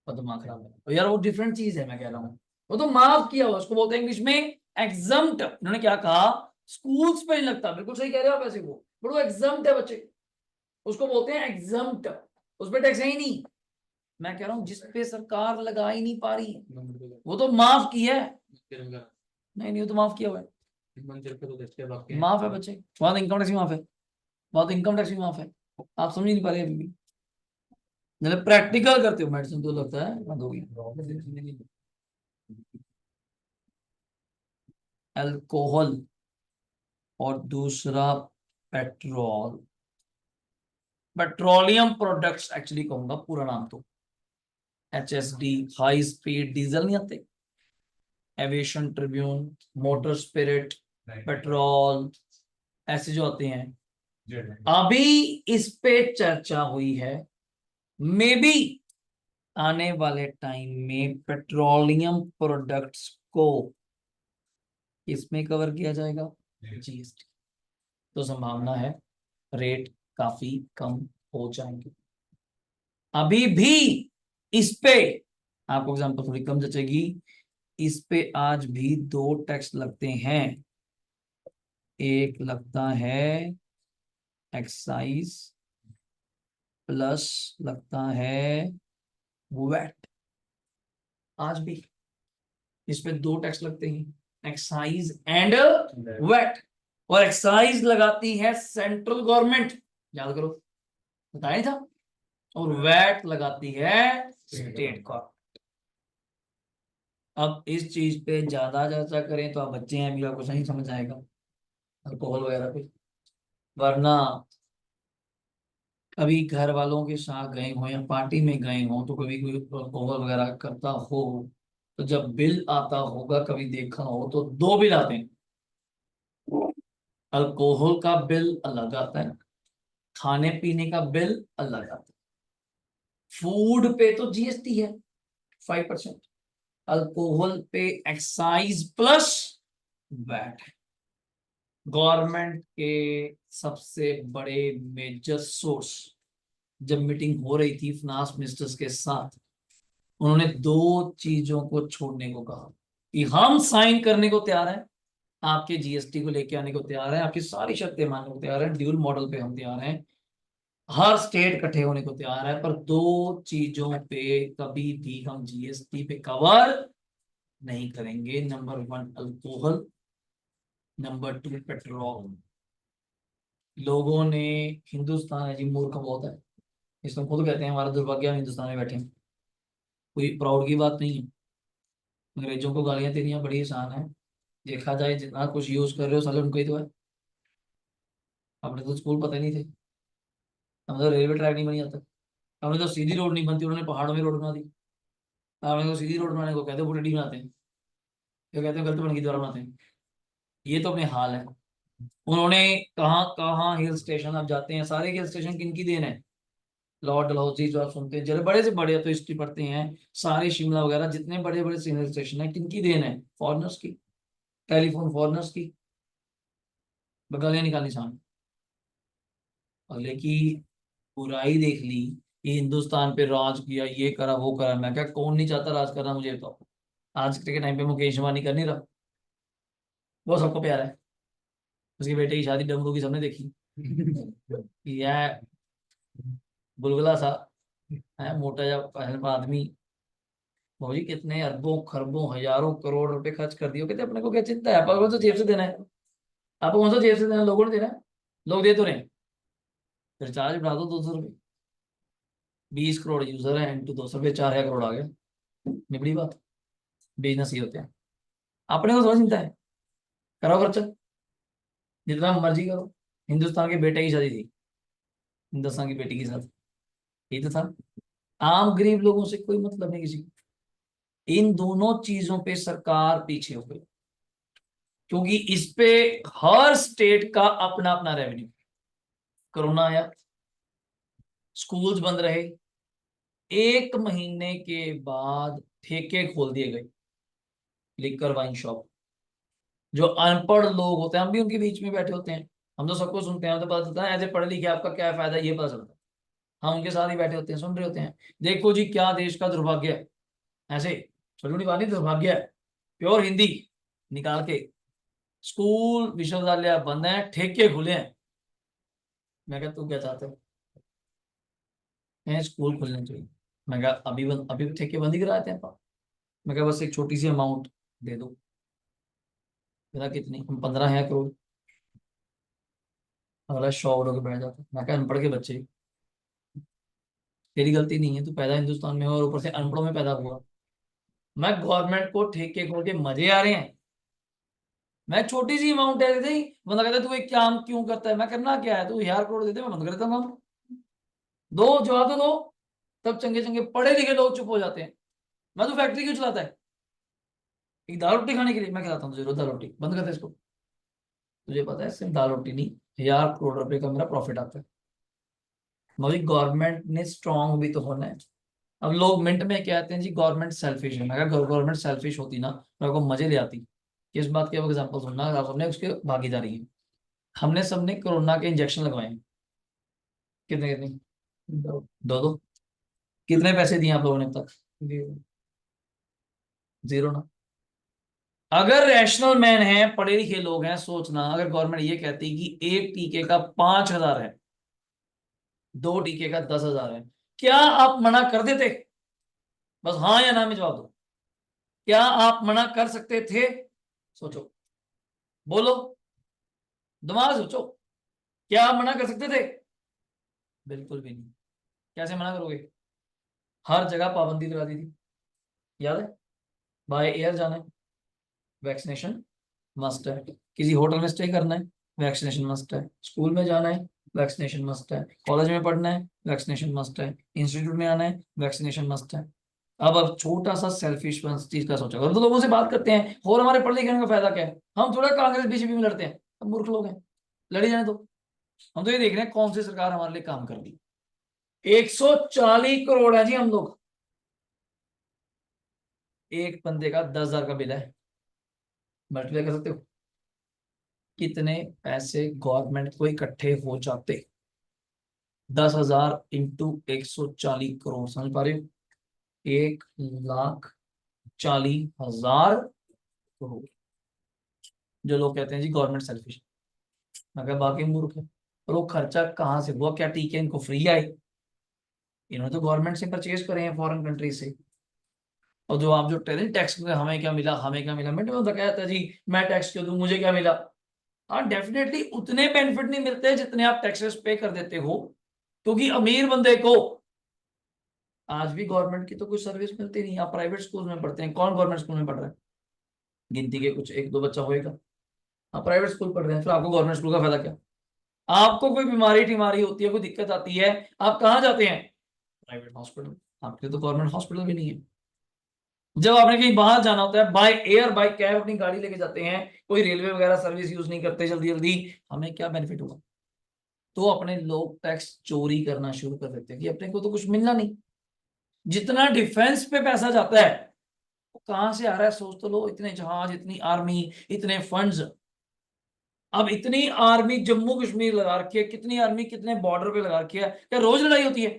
और दिमाग खराब है तो यार, वो डिफरेंट चीज है, मैं कह रहा हूँ। वो तो माफ किया हुआ, उसको बोलते हैं इंग्लिश में एग्जम्प्ट। उन्होंने क्या कहा? स्कूल्स पे नहीं लगता, बिल्कुल सही कह रहे हो आप ऐसे। वो बट वो एग्जम्प्ट है बच्चे, उसको बोलते हैं एग्जम्प्ट। उस पर टैक्स है ही नहीं। मैं कह रहा हूँ जिस पे सरकार लगा ही नहीं पा रही है वो तो माफ किया है। नहीं नहीं, वो तो माफ किया हुआ है। माफ है बच्चे, बहुत इनकम टैक्स भी माफ है। बहुत इनकम टैक्स भी माफ है। आप समझ नहीं पा रहे अभी भी। जब प्रैक्टिकल करते हो मेडिसिन तो लगता है बंद होगी। अल्कोहल और दूसरा पेट्रोल, पेट्रोलियम प्रोडक्ट्स एक्चुअली कहूंगा पूरा नाम तो। एचएसडी, हाई स्पीड डीजल नहीं आते? Aviation Tribune, motor spirit, petrol, ऐसे जो आते हैं। अभी इस पे चर्चा हुई है, मे बी आने वाले टाइम में पेट्रोलियम प्रोडक्ट्स को इसमें कवर किया जाएगा, जीएसटी। तो संभावना है रेट काफी कम हो जाएंगे। अभी भी इस पे आपको एग्जांपल थोड़ी कम जचेगी, इस पे आज भी दो टैक्स लगते हैं। एक लगता है एक्साइज, प्लस लगता है वैट। आज भी इस पे दो टैक्स लगते हैं, एक्साइज एंड वेट, और एक्साइज लगाती है सेंट्रल गवर्नमेंट, याद करो, बताया था, और वेट लगाती है स्टेट गवर्नमेंट। अब इस चीज पे ज्यादा चर्चा करें तो आप बच्चे हैं, अभी आपको सही समझ आएगा अल्कोहल वगैरह पे, वरना कभी घर वालों के साथ गए हो या पार्टी में गए हो तो कभी कोई अल्कोहल वगैरह करता हो, तो जब बिल आता होगा, कभी देखा हो तो दो बिल आते हैं, अल्कोहल का बिल अलग आता है, खाने पीने का बिल अलग आता है। फूड पे तो जीएसटी है 5%, अल्कोहल पे एक्साइज प्लस वैट। गवर्नमेंट के सबसे बड़े मेजर सोर्स, जब मीटिंग हो रही थी फाइनेंस मिनिस्टर्स के साथ, उन्होंने दो चीजों को छोड़ने को कहा कि हम साइन करने को तैयार हैं, आपके जीएसटी को लेके आने को तैयार है, आपकी सारी शर्तें मानने को तैयार है, ड्यूल मॉडल पे हम तैयार हैं, हर स्टेट इकट्ठे होने को तैयार है, पर दो चीजों पे कभी भी हम जीएसटी पे कवर नहीं करेंगे। Number 1 alcohol, number 2 petrol. लोगों ने, हिंदुस्तान है जी मूर्ख बहुत है, इसको खुद कहते हैं हमारा दुर्भाग्य हम हिंदुस्तान में बैठे हैं, कोई प्राउड की बात नहीं है। अंग्रेजों को गालियां देनी बड़ी आसान है, देखा जाए जितना कुछ यूज कर रहे हो साले उनको ही तो है। अपने तो स्कूल पता ही नहीं थे, हमें तो रेलवे ट्रैक नहीं बनी आता, हमें तो सीधी रोड नहीं बनती, उन्होंने पहाड़ों में रोड बना दी। हमें तो सीधी रोड बनाने को कहते हैं बुलेटी बनाते हैं, ये कहते हैं गलत बन गई दोबारा बनाते हैं। ये तो अपने हाल है। उन्होंने कहाँ कहाँ हिल स्टेशन आप जाते हैं, सारे हिल स्टेशन किनकी देन है? लॉर्ड डलहौजी जो आप सुनते हैं, जरा बड़े से बड़े तो हिस्ट्री पढ़ते हैं, सारे शिमला वगैरह जितने बड़े बड़े हिल स्टेशन है किनकी देन है? फॉरनर्स की, टेलीफोन फॉरनर्स की, बगालियां निकालनी सामने, अगले की बुराई देख ली कि हिंदुस्तान पे राज किया, ये करा वो करा। मैं क्या, कौन नहीं चाहता राज करना, मुझे बताओ। आज के टाइम पे मुकेश अंबानी कर नहीं रहा, वो सबको प्यारा है, उसके बेटे की शादी डमरू की सबने देखी कि यह बुलबुला सा है, मोटा जा पहलवान आदमी, भाजी कितने अरबों खरबों हजारों करोड़ रुपए खर्च कर दिए, कहते अपने को क्या चिंता है, आपको कौन सा जेब से देना है, आपको कौन सा जेब से देना है, लोगों ने देना है, लोग दे तो रहे हैं, फिर चार्ज बढ़ा दो 200 रुपये। 20 करोड़ यूजर है, इंटू 200 रुपये, 4,000 करोड़ आ गया, निबड़ी बात। बिजनेस ही होते हैं, अपने को थोड़ा चिंता है, करो खर्चा जितना मर्जी करो। हिंदुस्तान के बेटे की शादी थी, हिंदुस्तान की बेटी के साथ, ये तो था। आम गरीब लोगों से कोई मतलब नहीं किसी को। इन दोनों चीजों पे सरकार पीछे हो गई, क्योंकि इस पे हर स्टेट का अपना अपना रेवेन्यू। कोरोना आया, स्कूल्स बंद रहे, 1 महीने के बाद ठेके खोल दिए गए, लिकर वाइन शॉप। जो अनपढ़ लोग होते हैं, हम भी उनके बीच में बैठे होते हैं, हम तो सबको सुनते हैं, तो पता चलता है ऐसे पढ़े लिखे आपका क्या फायदा है, ये पता चलता है। हम उनके साथ ही बैठे होते हैं, सुन रहे होते हैं, देखो जी क्या देश का दुर्भाग्य है, ऐसे छोटी छोटी बात नहीं, दुर्भाग्य है। प्योर हिंदी निकाल के, स्कूल विश्वविद्यालय बंद है, ठेके खुले हैं। मैं कहता तू क्या चाहते हो? स्कूल खुलने चाहिए। मैं कहा अभी भी ठेके बंद ही कराते हैं। मैं कहा बस एक छोटी सी अमाउंट दे दो। मेरा कितनी, 15 है करोड़। अगला शॉक होकर बैठ जाता। मैं कहा अनपढ़ के बच्चे, तेरी गलती नहीं है, तू पैदा हिंदुस्तान में हुआ और ऊपर से अनपढ़ों में पैदा हुआ। मैं गवर्नमेंट को ठेके खोल के मजे आ रहे हैं, मैं छोटी सी अमाउंट है दे, बंदा कहता है तू एक काम क्यों करता है, मैं करना क्या है, तू 1,000 करोड़ दे दे, मैं बंद कर देता हूँ काम। दो जवाब तो दो, तब चंगे चंगे पढ़े लिखे लोग चुप हो जाते हैं। मैं तो फैक्ट्री क्यों चलाता है, एक दाल रोटी खाने के लिए मैं खिलाता हूँ तुझे रोज, दाल रोटी बंद कर दे इसको। तुझे पता है सिर्फ दाल रोटी नहीं, 1,000 करोड़ रुपए का मेरा प्रॉफिट आता है। मुझे गवर्नमेंट ने स्ट्रांग भी तो होना है। अब लोग मिनट में कहते हैं जी गवर्नमेंट सेल्फिश है, मैं कहा गवर्नमेंट सेल्फिश होती ना मेरे को मजे ले आती। किस बात की अब एग्जांपल सुनना, आप सबने उसके भागीदारी है। हमने सबने कोरोना के इंजेक्शन लगवाए हैं। कितने कितने? दो दो। कितने पैसे दिए आप लोगों ने अब तक? जीरो ना। अगर रैशनल मैन है, पढ़े लिखे लोग हैं, सोचना, अगर गवर्नमेंट ये कहती कि एक टीके का 5,000 है, 2 टीके का 10,000 है, क्या आप मना कर देते? बस हाँ या ना में जवाब दो। क्या आप मना कर सकते थे? सोचो, बोलो, दिमाग सोचो, क्या आप मना कर सकते थे? बिल्कुल भी नहीं। कैसे मना करोगे? हर जगह पाबंदी लगा दी थी, याद है? बाय एयर जाना है, वैक्सीनेशन मस्ट है। किसी होटल में स्टे करना है, वैक्सीनेशन मस्ट है। स्कूल में जाना है, वैक्सीनेशन मस्ट है। कॉलेज में पढ़ना है, वैक्सीनेशन मस्ट है। इंस्टीट्यूट में आना है, वैक्सीनेशन मस्ट है। अब छोटा सा सेल्फिश चीज का सोचा, अब तो लोगों से बात करते हैं और हमारे पढ़ लिखने का फायदा क्या है? हम थोड़ा कांग्रेस बीजेपी में लड़ते हैं, हम मूर्ख लोग हैं, लड़ी जाने दो। हम तो ये देख रहे हैं कौन सी सरकार हमारे लिए काम कर रही। 140 करोड़ है जी हम लोग, एक बंदे का 10,000 का बिल है, मल्टीप्लाई कर सकते हो? कितने पैसे गवर्नमेंट को इकट्ठे हो जाते? 10,000 इंटू 140 करोड़, समझ पा रहे हो? 1,40,40,000 करोड़। जो लोग कहते हैं जी गवर्नमेंट सेल्फिश, मगर बाकी मूर्ख है। और वो खर्चा कहाँ से हुआ? क्या टीके इनको फ्री आए? इन्होंने तो गवर्नमेंट से परचेज करे हैं, फॉरेन कंट्री से। और जो आप जो टैक्स में हमें क्या मिला, हमें क्या मिला, मैंने तो कहता जी मैं टैक्स क्यों दूं, मुझे क्या मिला? हाँ, डेफिनेटली उतने बेनिफिट नहीं मिलते जितने आप टैक्सेस पे कर देते हो, क्योंकि अमीर बंदे को आज भी गवर्नमेंट की तो कोई सर्विस मिलती नहीं। आप प्राइवेट स्कूल में पढ़ते हैं, कौन गवर्नमेंट स्कूल में पढ़ रहा है? गिनती के कुछ एक दो बच्चा होएगा। आप प्राइवेट स्कूल पढ़ रहे हैं, फिर आपको गवर्नमेंट स्कूल का फायदा क्या? आपको कोई बीमारी टीमारी होती है, कोई दिक्कत आती है, आप कहाँ जाते हैं? Private hospital. आपके तो गवर्नमेंट हॉस्पिटल भी नहीं है। जब आपने कहीं बाहर जाना होता है, बाय एयर बाय कैब अपनी गाड़ी लेके जाते हैं, कोई रेलवे वगैरह सर्विस यूज नहीं करते जल्दी जल्दी, हमें क्या बेनिफिट होगा? तो अपने लोग टैक्स चोरी करना शुरू कर देते हैं कि अपने को तो कुछ मिलना नहीं। जितना डिफेंस पे पैसा जाता है वो कहां से आ रहा है? सोच तो लो, इतने जहाज, इतनी आर्मी, इतने फंड्स। अब इतनी आर्मी जम्मू कश्मीर लगा रखी है, कितनी आर्मी कितने बॉर्डर पे लगा रखी है, क्या रोज लड़ाई होती है?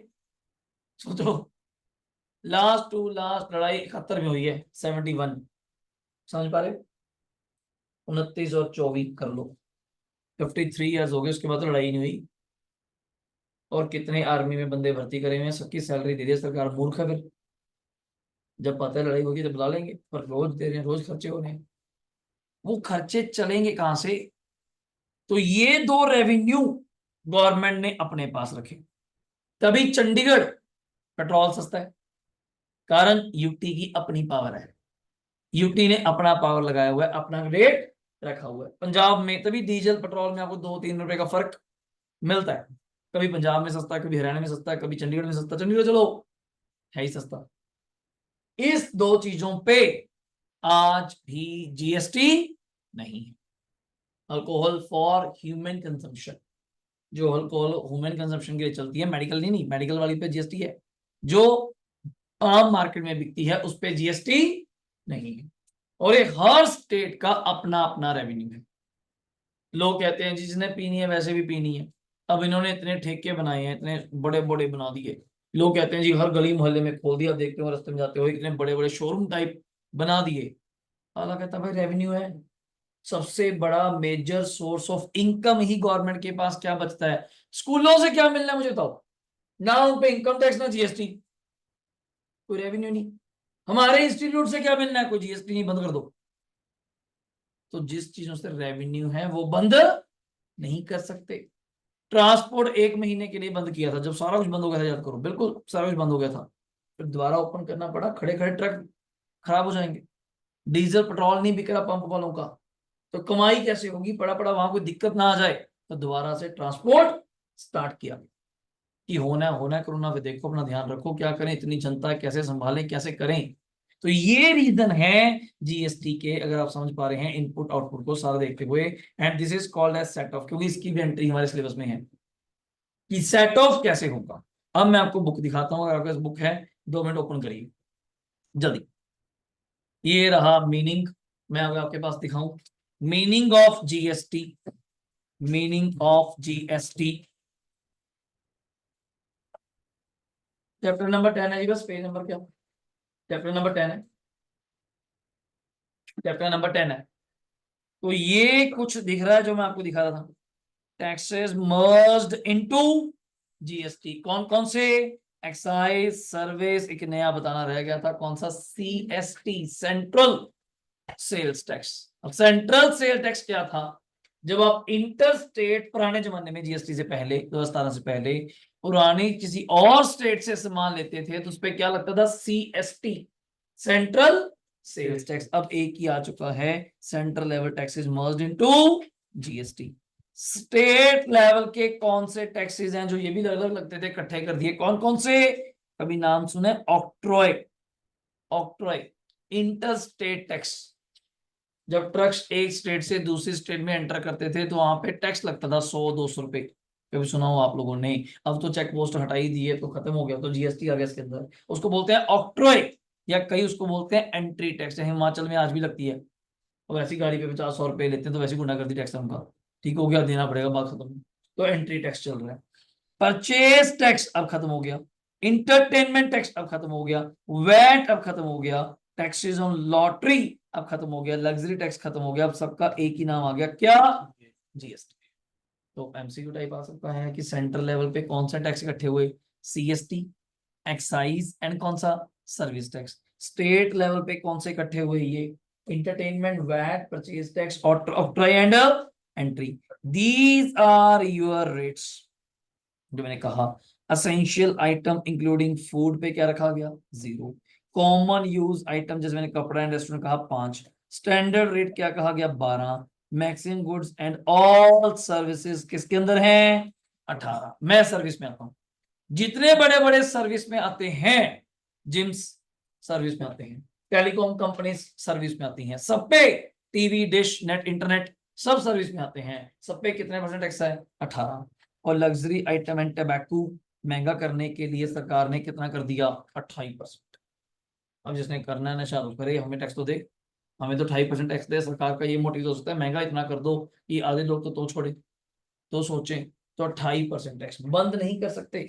सोचो, लास्ट टू लास्ट लड़ाई 71 में हुई है, 71। समझ पा रहे हो? 29 और 24 कर लो, 53 ईयर्स हो गए, उसके बाद तो लड़ाई नहीं हुई। और कितने आर्मी में बंदे भर्ती करे हुए हैं, सबकी सैलरी दे रही है सरकार। मूर्ख है फिर। जब पता है लड़ाई होगी तो बुला लेंगे, पर रोज दे रहे हैं, रोज खर्चे हो रहे हैं, वो खर्चे चलेंगे कहां से? तो ये दो रेवेन्यू गवर्नमेंट ने अपने पास रखे। तभी चंडीगढ़ पेट्रोल सस्ता है, कारण यूटी की अपनी पावर है। यूटी ने अपना पावर लगाया हुआ है, अपना रेट रखा हुआ है। पंजाब में तभी डीजल पेट्रोल में आपको 2-3 रुपए का फर्क मिलता है। कभी पंजाब में सस्ता है, कभी हरियाणा में सस्ता है, कभी चंडीगढ़ में सस्ता। चंडीगढ़ चलो है ही सस्ता। इस दो चीजों पे आज भी जीएसटी नहीं है। अल्कोहल फॉर ह्यूमन कंजम्पशन, जो अल्कोहल ह्यूमन कंजम्पशन के लिए चलती है, मेडिकल नहीं, मेडिकल वाली पे जीएसटी है। जो आम मार्केट में बिकती है उस पे जीएसटी नहीं है। और ये हर स्टेट का अपना अपना रेवेन्यू है। लोग कहते हैं जिसने पीनी है वैसे भी पीनी है। अब इन्होंने इतने ठेके बनाए हैं, इतने बड़े बड़े बना दिए। लोग कहते हैं जी हर गली मोहल्ले में खोल दिया, देखते हो रास्ते में जाते हो इतने बड़े बड़े शोरूम टाइप बना दिए। अगला कहता है भाई रेवेन्यू है। सबसे बड़ा मेजर सोर्स ऑफ इनकम ही गवर्नमेंट के पास क्या बचता है? स्कूलों से क्या मिलना है मुझे बताओ? ना उन पे इनकम टैक्स, ना जीएसटी, कोई रेवेन्यू नहीं। हमारे इंस्टीट्यूट से क्या मिलना है? कोई जीएसटी नहीं, बंद कर दो। तो जिस चीजों से रेवेन्यू है वो बंद नहीं कर सकते। ट्रांसपोर्ट 1 महीने के लिए बंद किया था, जब सारा कुछ बंद हो गया था, याद करो, बिल्कुल सारा कुछ बंद हो गया था। फिर दोबारा ओपन करना पड़ा, खड़े खड़े ट्रक खराब हो जाएंगे। डीजल पेट्रोल नहीं बिक रहा पंप वालों का, तो कमाई कैसे होगी? पड़ा पड़ा वहां कोई दिक्कत ना आ जाए, तो दोबारा से ट्रांसपोर्ट स्टार्ट किया कि होना है कोरोना पे देखो, अपना ध्यान रखो, क्या करें, इतनी जनता है, कैसे संभालें, कैसे करें। तो ये रीजन है जीएसटी के, अगर आप समझ पा रहे हैं इनपुट आउटपुट को सारा देखते हुए। And this is called as set off, क्योंकि इसकी भी एंट्री हमारे सिलेबस में है कि सेट ऑफ कैसे होगा। अब मैं आपको बुक दिखाता हूं, अगर आपके पास बुक है 2 मिनट ओपन करिए जल्दी। ये रहा मीनिंग, मैं अगर आपके पास दिखाऊं, meaning of GST, meaning of GST, chapter number 10 है जी, बस पेज नंबर क्या, चैप्टर नंबर 10 है, चैप्टर नंबर 10 है। तो ये कुछ दिख रहा है जो मैं आपको दिखा रहा था, टैक्सेस मर्ज्ड इनटू जीएसटी। कौन कौन से? एक्साइज, सर्विस, एक नया बताना रह गया था, कौन सा? CST, central sales tax. अब सेंट्रल सेल टैक्स क्या था? जब आप इंटर स्टेट, पुराने जमाने में जीएसटी से पहले 2017 से पहले पुरानी किसी और स्टेट से सामान लेते थे तो उस पर क्या लगता था? CST, central sales tax. अब एक ही आ चुका है, central level tax is merged into GST. State level के कौन से टैक्सेस हैं जो ये भी अलग अलग लगते थे, इकट्ठे कर दिए। कौन कौन से? कभी नाम सुने? Octroi, octroi inter state tax. जब ट्रक्स एक स्टेट से दूसरी स्टेट में एंटर करते थे तो वहां पे टैक्स लगता था 100-200 रुपए। कभी सुना हो आप लोगों ने? अब तो चेक पोस्ट हटा ही दी है तो खत्म हो गया, तो जीएसटी आ गया इसके अंदर। उसको बोलते हैं ऑक्ट्रॉय, या कई उसको बोलते हैं एंट्री टैक्स। हिमाचल में आज भी लगती है, और वैसी गाड़ी पे 50-100 रुपए लेते हैं तो वैसी गुंडागर्दी टैक्स है उनका। ठीक हो गया, देना पड़ेगा, बात खत्म। तो एंट्री टैक्स चल रहा है। परचेज टैक्स अब खत्म हो गया, इंटरटेनमेंट टैक्स अब खत्म हो गया, वैट अब खत्म हो गया, टैक्सेस ऑन लॉटरी अब खत्म हो गया, लग्जरी टैक्स खत्म हो गया। अब सबका एक ही नाम आ गया, क्या? जीएसटी। तो एमसीक्यू टाइप आ सकता है कि सेंट्रल लेवल पे कौन सा टैक्स इकट्ठे हुए? सीएसटी, एक्साइज एंड कौन सा? Service tax. स्टेट लेवल पे कौन से इकट्ठे हुए? ये entertainment, VAT, purchase tax, octroi and entry. These are your rates. जो मैंने कहा, असेंशियल आइटम इंक्लूडिंग फूड पे क्या रखा गया? 0। कॉमन यूज आइटम जैसे मैंने कपड़ा एंड रेस्टोरेंट कहा 5। स्टैंडर्ड रेट क्या कहा गया? 12। Maximum goods and all services किसके अंदर हैं? 18। मैं सर्विस में आता हूं, जितने बड़े बड़े सर्विस में आते हैं, जिम्स सर्विस में आते हैं, टेलीकॉम कंपनी सर्विस में आती हैं, सब पे टीवी, डिश, नेट, इंटरनेट सब सर्विस में आते हैं, सब पे कितने परसेंट टैक्स है? 18। और लग्जरी आइटम एंड टबैको महंगा करने के लिए सरकार ने कितना कर दिया? 28%। अब जिसने करना है नशा तो करे, हमें टैक्स तो दे, हमें तो 28% टैक्स दे। सरकार का ये मोटिव हो सकता है महंगा इतना कर दो कि आधे लोग तो छोड़े, तो सोचें। तो 28% टैक्स बंद नहीं कर सकते।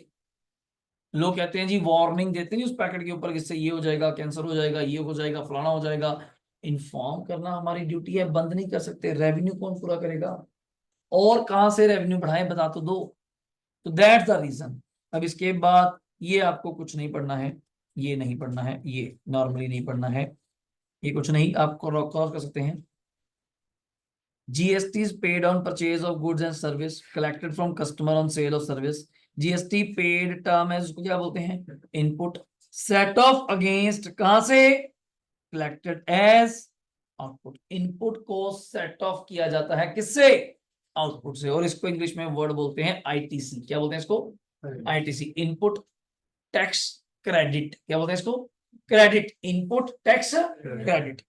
लोग कहते हैं जी, वार्निंग देते नहीं उस पैकेट के ऊपर, किससे ये हो जाएगा, कैंसर हो जाएगा, ये हो जाएगा, फलाना हो जाएगा। इन्फॉर्म करना हमारी ड्यूटी है, बंद नहीं कर सकते। रेवेन्यू कौन पूरा करेगा? और कहां से रेवेन्यू बढ़ाएं, बता तो दो। तो दैट्स द रीजन। अब इसके बाद ये आपको कुछ नहीं पढ़ना है, ये नहीं पढ़ना है, ये नॉर्मली नहीं पढ़ना है, ये कुछ नहीं, आपको क्रॉस कर सकते हैं। GST is paid on purchase of goods and service collected from customer on sale of service. GST paid term है, उसको क्या बोलते हैं? इनपुट। सेट ऑफ अगेंस्ट कहां से? Collected as output. इनपुट को सेट ऑफ किया जाता है किससे? आउटपुट से। और इसको इंग्लिश में वर्ड बोलते हैं आईटीसी। क्या बोलते हैं इसको? ITC, input tax credit. क्या बोलते हैं इसको? Credit, input tax credit.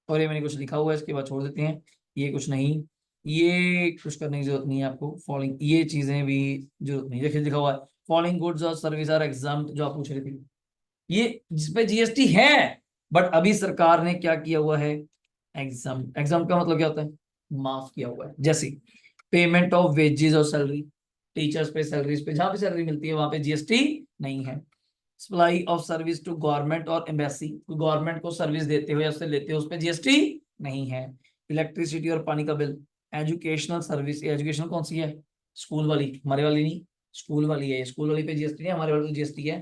और ये मैंने कुछ लिखा हुआ है, इसके बाद छोड़ देते हैं। ये कुछ नहीं, ये कुछ करने की जरूरत नहीं है आपको। फॉलोइंग ये चीजें भी जरूरत नहीं। देखिए लिखा हुआ है फॉलोइंग गुड्स और सर्विस आर एग्जाम्प्ट, जो आप पूछ रहे थे, ये जिसपे जीएसटी है, बट अभी सरकार ने क्या किया हुआ है? एग्जाम। एग्जाम का मतलब क्या होता है? माफ किया हुआ है। जैसे पेमेंट ऑफ वेजेस और सैलरी, टीचर्स पे, सैलरीज पे, जहां पे सैलरी मिलती है वहां पे जीएसटी नहीं है। Supply of service to government और एम्बेसी, गवर्नमेंट को सर्विस देते हो या उससे लेते हो, उस पर जीएसटी नहीं है। इलेक्ट्रिसिटी और पानी का बिल। एजुकेशनल सर्विस, एजुकेशन कौन सी है? स्कूल वाली, हमारे वाली नहीं, स्कूल वाली है। स्कूल वाली पे जीएसटी नहीं, हमारे वाली पे जीएसटी है।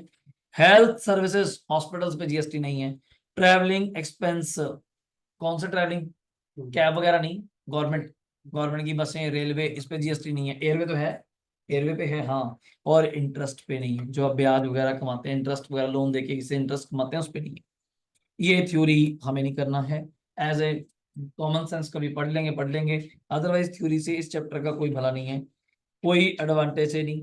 हेल्थ सर्विसेज, हॉस्पिटल्स पे जीएसटी नहीं है। ट्रैवलिंग एक्सपेंस, कौन सा ट्रैवलिंग? कैब वगैरह नहीं, गवर्नमेंट, गवर्नमेंट की बसें, रेलवे, इस पे जीएसटी नहीं है। एयरवे तो है, एयरवे पे है हाँ। और इंटरेस्ट पे नहीं है, जो आप ब्याज वगैरह कमाते हैं, इंटरेस्ट वगैरह लोन देके किसी इंटरेस्ट कमाते हैं, उस पे नहीं है। ये थ्योरी हमें नहीं करना है, एज ए कॉमन सेंस कभी पढ़ लेंगे पढ़ लेंगे, अदरवाइज थ्योरी से इस चैप्टर का कोई भला नहीं है, कोई एडवांटेज है नहीं।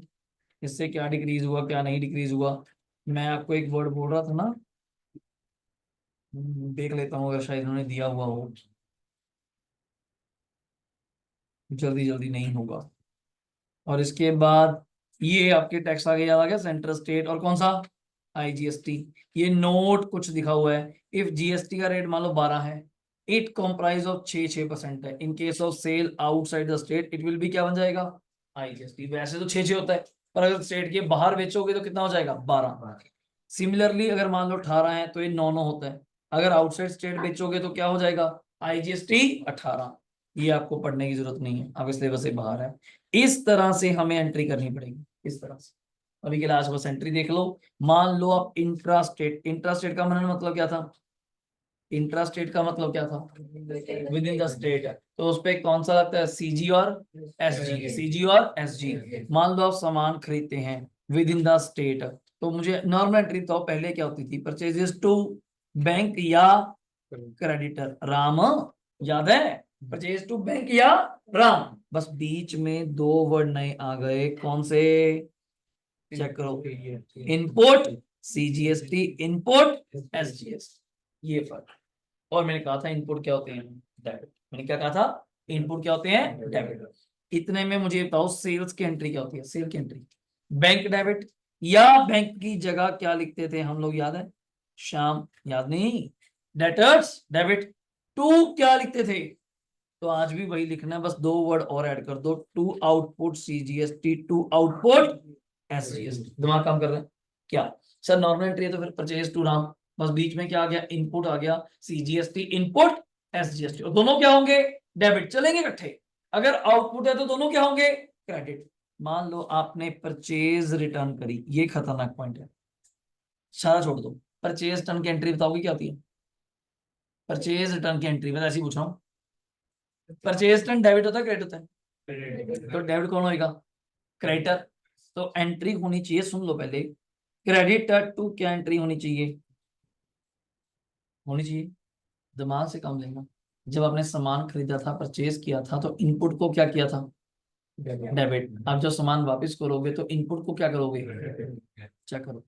इससे क्या डिक्रीज हुआ, क्या नहीं डिक्रीज हुआ। मैं आपको एक वर्ड बोल रहा था ना, देख लेता हूँ अगर शायद उन्होंने दिया हुआ हो, जल्दी जल्दी नहीं होगा। और इसके बाद ये आपके टैक्स आगे याद आ गया, सेंट्रल स्टेट और कौन सा? आईजीएसटी। ये नोट कुछ दिखा हुआ है, इफ जीएसटी का रेट मान लो 12 है, इट कॉम्प्राइज ऑफ 6% है। In case of sale outside the state it will be क्या बन जाएगा? आईजीएसटी। वैसे तो 6 होता है, पर अगर स्टेट के बाहर बेचोगे तो कितना हो जाएगा? 12। सिमिलरली अगर मान लो 18 है तो ये 9 होता है, अगर आउटसाइड स्टेट बेचोगे तो क्या हो जाएगा? आईजीएसटी 18। ये आपको पढ़ने की जरूरत नहीं है, अब इस सिलेबस से बाहर है। इस तरह से हमें एंट्री करनी पड़ेगी, इस तरह से। अभी के लास्ट बस एंट्री देख लो। मान लो आप इंट्रा स्टेट, इंट्रा स्टेट का मतलब क्या था? इंट्रा स्टेट का मतलब क्या था? With in the state. तो उस पे कौन सा लगता है? सीजी और एसजी। सीजी और एसजी। मान लो आप सामान खरीदते हैं विद इन द स्टेट, तो मुझे नॉर्मल एंट्री तो पहले क्या होती थी? परचेजेस टू बैंक या क्रेडिटर। राम, याद है? परचेज टू बैंक या राम। बस बीच में दो वर्ड नए आ गए, कौन से? चेक करो। इनपुट सीजीएसटी, इनपुट एसजीएस, ये फर्क। और मैंने कहा था इनपुट क्या होते हैं? डेबिट। मैंने क्या कहा था? इनपुट क्या होते हैं? डेबिट। इतने में मुझे बताओ सेल्स की एंट्री क्या होती है? सेल की एंट्री बैंक डेबिट, या बैंक की जगह क्या लिखते थे हम लोग, याद है? शाम, याद नहीं? Debtors debit. टू क्या लिखते थे? तो आज भी वही लिखना है, बस दो वर्ड और ऐड कर दो, to output CGST, to output SGST. दिमाग काम कर रहे हैं क्या? सर नॉर्मल एंट्री है तो फिर परचेज टू राम, बस बीच में क्या आ गया? इनपुट आ गया, सीजीएसटी इनपुट, एसजीएसटी, और दोनों क्या होंगे? डेबिट। चलेंगे इकट्ठे। अगर आउटपुट है तो दोनों क्या होंगे? क्रेडिट। मान लो आपने परचेज रिटर्न करी, ये खतरनाक पॉइंट है, सारा छोड़ दो। परचेज रिटर्न की एंट्री बताओगे क्या होती है? परचेज रिटर्न की एंट्री, मैं ऐसे ही पूछ रहा हूँ। परचेज रिटर्न डेबिट होता है क्रेडिट होता है? तो डेबिट कौन होएगा? क्रेडिटर। तो एंट्री होनी चाहिए, सुन लो पहले, क्रेडिटर टू क्या एंट्री होनी चाहिए? होनी चाहिए, दिमाग से काम लेना। जब आपने सामान खरीदा था, परचेज किया था, तो इनपुट को क्या किया था? डेबिट। आप जब सामान वापस करोगे तो इनपुट को क्या करोगे? चेक करो,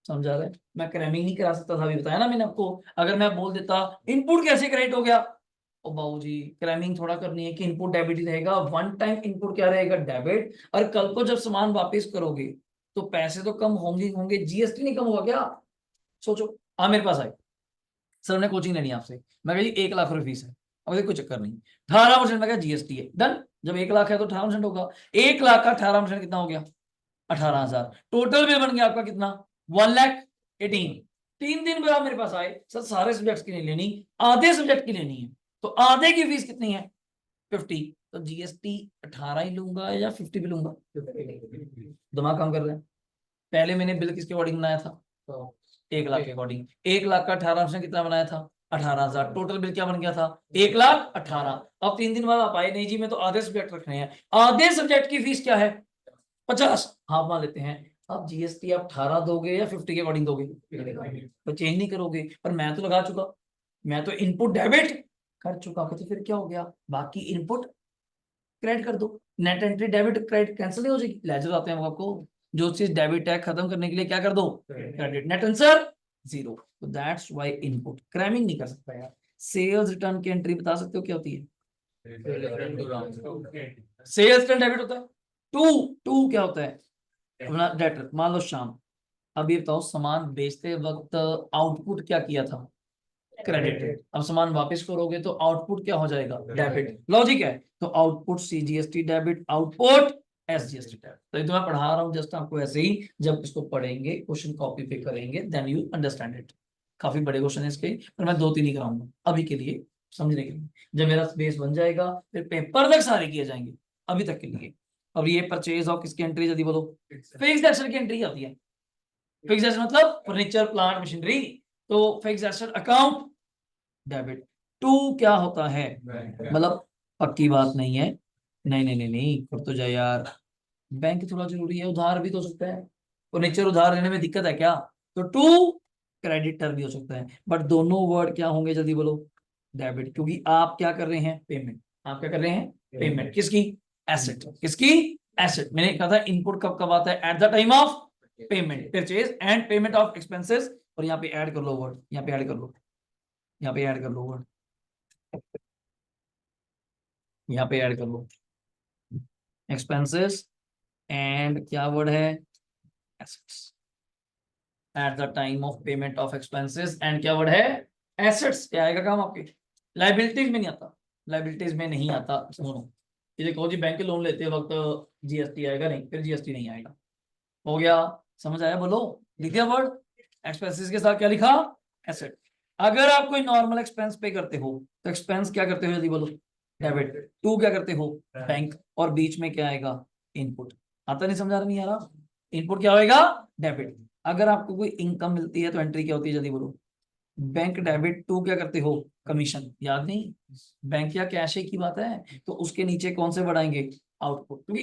समझा रहे? मैं क्रैमिंग नहीं करा सकता था, अभी बताया ना मैंने आपको। अगर मैं बोल देता इनपुट कैसे क्रेडिट हो गया, ओ बाबू जी क्रैमिंग थोड़ा करनी है कि इनपुट डेबिट ही रहेगा, वन टाइम इनपुट क्या रहेगा? डेबिट। और कल को जब सामान वापस करोगे तो पैसे तो कम होंगे होंगे, जीएसटी नहीं कम होगा क्या? सोचो। हाँ मेरे पास आए, सर ने कोचिंग लेनी है आपसे, मैं कहा जी 1 लाख रुपए फीस है। अब कोई चक्कर नहीं, 18% में क्या जीएसटी है, डन। जब 1 लाख है तो 18% होगा। 1 लाख का 18% कितना हो गया? 18,000। टोटल बिल बन गया आपका कितना? 1,18,000। 3 दिन बाद मेरे पास आए, सर सारे सब्जेक्ट की नहीं लेनी, आधे सब्जेक्ट की लेनी है। तो आधे की फीस कितनी है? 50। तो जीएसटी 18 ही लूंगा या 50 भी लूंगा? दिमाग काम कर रहे हैं। पहले मैंने बिल किसके अकॉर्डिंग बनाया था? 1 लाख के अकॉर्डिंग। 1 लाख का 18% कितना बनाया था? 18,000। टोटल बिल क्या बन गया था? 1,18,000। अब 3 दिन बाद आप आए, नहीं जी मैं तो आधे सब्जेक्ट रखने हैं। आधे सब्जेक्ट की फीस क्या है? 50। हाफ मान लेते हैं। अब जीएसटी आप 18 दोगे या 50 के अकॉर्डिंग दोगे? तो चेंज नहीं करोगे, पर मैं तो लगा चुका, मैं तो इनपुट डेबिट कर चुका, तो फिर क्या हो गया? बाकी इनपुट क्रेडिट कर दो। Net entry debit credit cancel नहीं हो जाएगी? लेजर आते हैं आपको, जो चीज डेबिट है खत्म करने के लिए क्या कर दो? क्रेडिट। Net answer 0। तो दैट्स व्हाई इनपुट क्रैमिंग नहीं कर सकता यार। सेल्स रिटर्न की एंट्री बता सकते हो क्या होती है? सेल्स रिटर्न डेबिट होता है। टू, टू क्या होता है? अपना डेटर। मान लो शाम, अब ये बताओ सामान बेचते वक्त आउटपुट क्या किया था? क्रेडिट। अब सामान वापस करोगे तो आउटपुट क्या हो जाएगा? डेबिट। लॉजिक है। तो output CGST debit, output SGST debit. तो ये तो मैं पढ़ा रहा हूँ जस्ट आपको ऐसे ही, जब इसको पढ़ेंगे क्वेश्चन कॉपी पे करेंगे देन यू अंडरस्टैंड इट। काफी बड़े क्वेश्चन है इसके, पर मैं 2-3 ही कराऊंगा अभी के लिए, समझने के लिए। जब मेरा बेस बन जाएगा फिर पेपर तक सारे किए जाएंगे, अभी तक के लिए। और ये परचेज ऑफ किसकी एंट्री यदि बोलो? फिक्स्ड एसेट की एंट्री आती है। फिक्स्ड एसेट मतलब फर्नीचर प्लांट मशीनरी, तो fixed asset account debit. To क्या होता है? मतलब पक्की बात नहीं है, नहीं नहीं नहीं नहीं कर तो जाए यार। बैंक थोड़ा जरूरी है, उधार भी तो हो सकता है, फर्नीचर उधार लेने में दिक्कत है क्या? तो टू क्रेडिटर भी हो सकता है, बट दोनों वर्ड क्या होंगे जल्दी बोलो? डेबिट। क्योंकि आप क्या कर रहे हैं? पेमेंट। आप क्या कर रहे हैं? पेमेंट। किसकी? एसेट। किसकी? एसेट। मैंने कहा था इनपुट कब कब आता है? At the time of payment, purchase and payment of expenses. और यहाँ पे ऐड कर लो वर्ड, यहाँ पे ऐड कर लो, यहाँ पे ऐड कर लो वर्ड, यहाँ पे ऐड कर लो एक्सपेंसेस एंड क्या वर्ड है? Assets. Eight the time of payment of expenses and क्या वर्ड है? एसेट्स। क्या आएगा काम आपके? लाइबिलिटीज में नहीं आता, लाइबिलिटीज में नहीं आता। सुनो, ये देखो जी बैंक के लोन लेते वक्त जीएसटी आएगा नहीं, फिर जीएसटी नहीं आएगा। हो गया? समझ आया? बोलो, लिख दिया वर्ड। एक्सपेंसेस के साथ क्या लिखा? एसेट। अगर आप कोई नॉर्मल एक्सपेंस पे करते हो तो एक्सपेंस क्या करते हो जल्दी बोलो? डेबिट। टू क्या करते हो? बैंक। और बीच में क्या आएगा? इनपुट। आता नहीं? समझा नहीं आ रहा? इनपुट क्या होएगा? डेबिट। अगर आपको कोई इनकम मिलती है तो एंट्री क्या होती है जल्दी बोलो? बैंक डेबिट टू क्या करते हो, कमीशन, याद नहीं, बैंक या कैश की बात है, तो उसके नीचे कौन से बढ़ाएंगे, आउटपुट, क्योंकि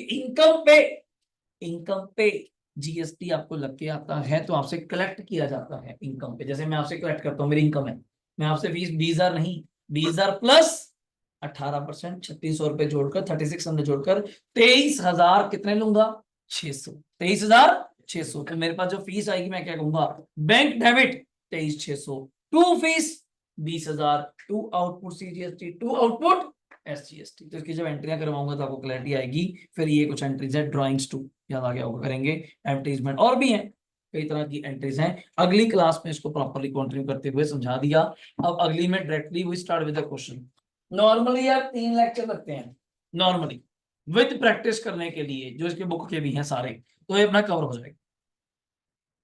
इनकम पे जीएसटी आपको लग के आता है, तो आपसे कलेक्ट किया जाता है इनकम पे। जैसे मैं आपसे कलेक्ट करता हूँ, मेरी इनकम है, मैं आपसे फीस 20,000 नहीं, 20,000 प्लस 18%, 3600 रुपए जोड़कर, 3600 जोड़कर 23,000 कितने लूंगा, 600, 23,600। तो मेरे पास जो फीस आएगी मैं क्या कहूंगा, bank debit 23,600, to fees 20,000, to output CGST, to output SGST. तो इसकी जब एंट्रियां करवाऊंगा तो आपको क्लैरिटी आएगी। फिर ये कुछ एंट्रीज है, ड्राइंग्स टू याद आ गया होगा, करेंगे। एडवर्टीजमेंट और भी हैं, कई तरह की एंट्रीज हैं। अगली क्लास में इसको प्रॉपरली कंटिन्यू करते हुए समझा दिया। अब अगली में directly we start with the question. Normally आप 3 लेक्चर लगते हैं नॉर्मली, विद प्रैक्टिस करने के लिए, जो इसके बुक के भी हैं सारे, तो ये अपना कवर हो जाएगा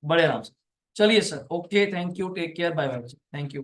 बड़े आराम से। चलिए sir, okay, thank you, take care, bye bye, thank you.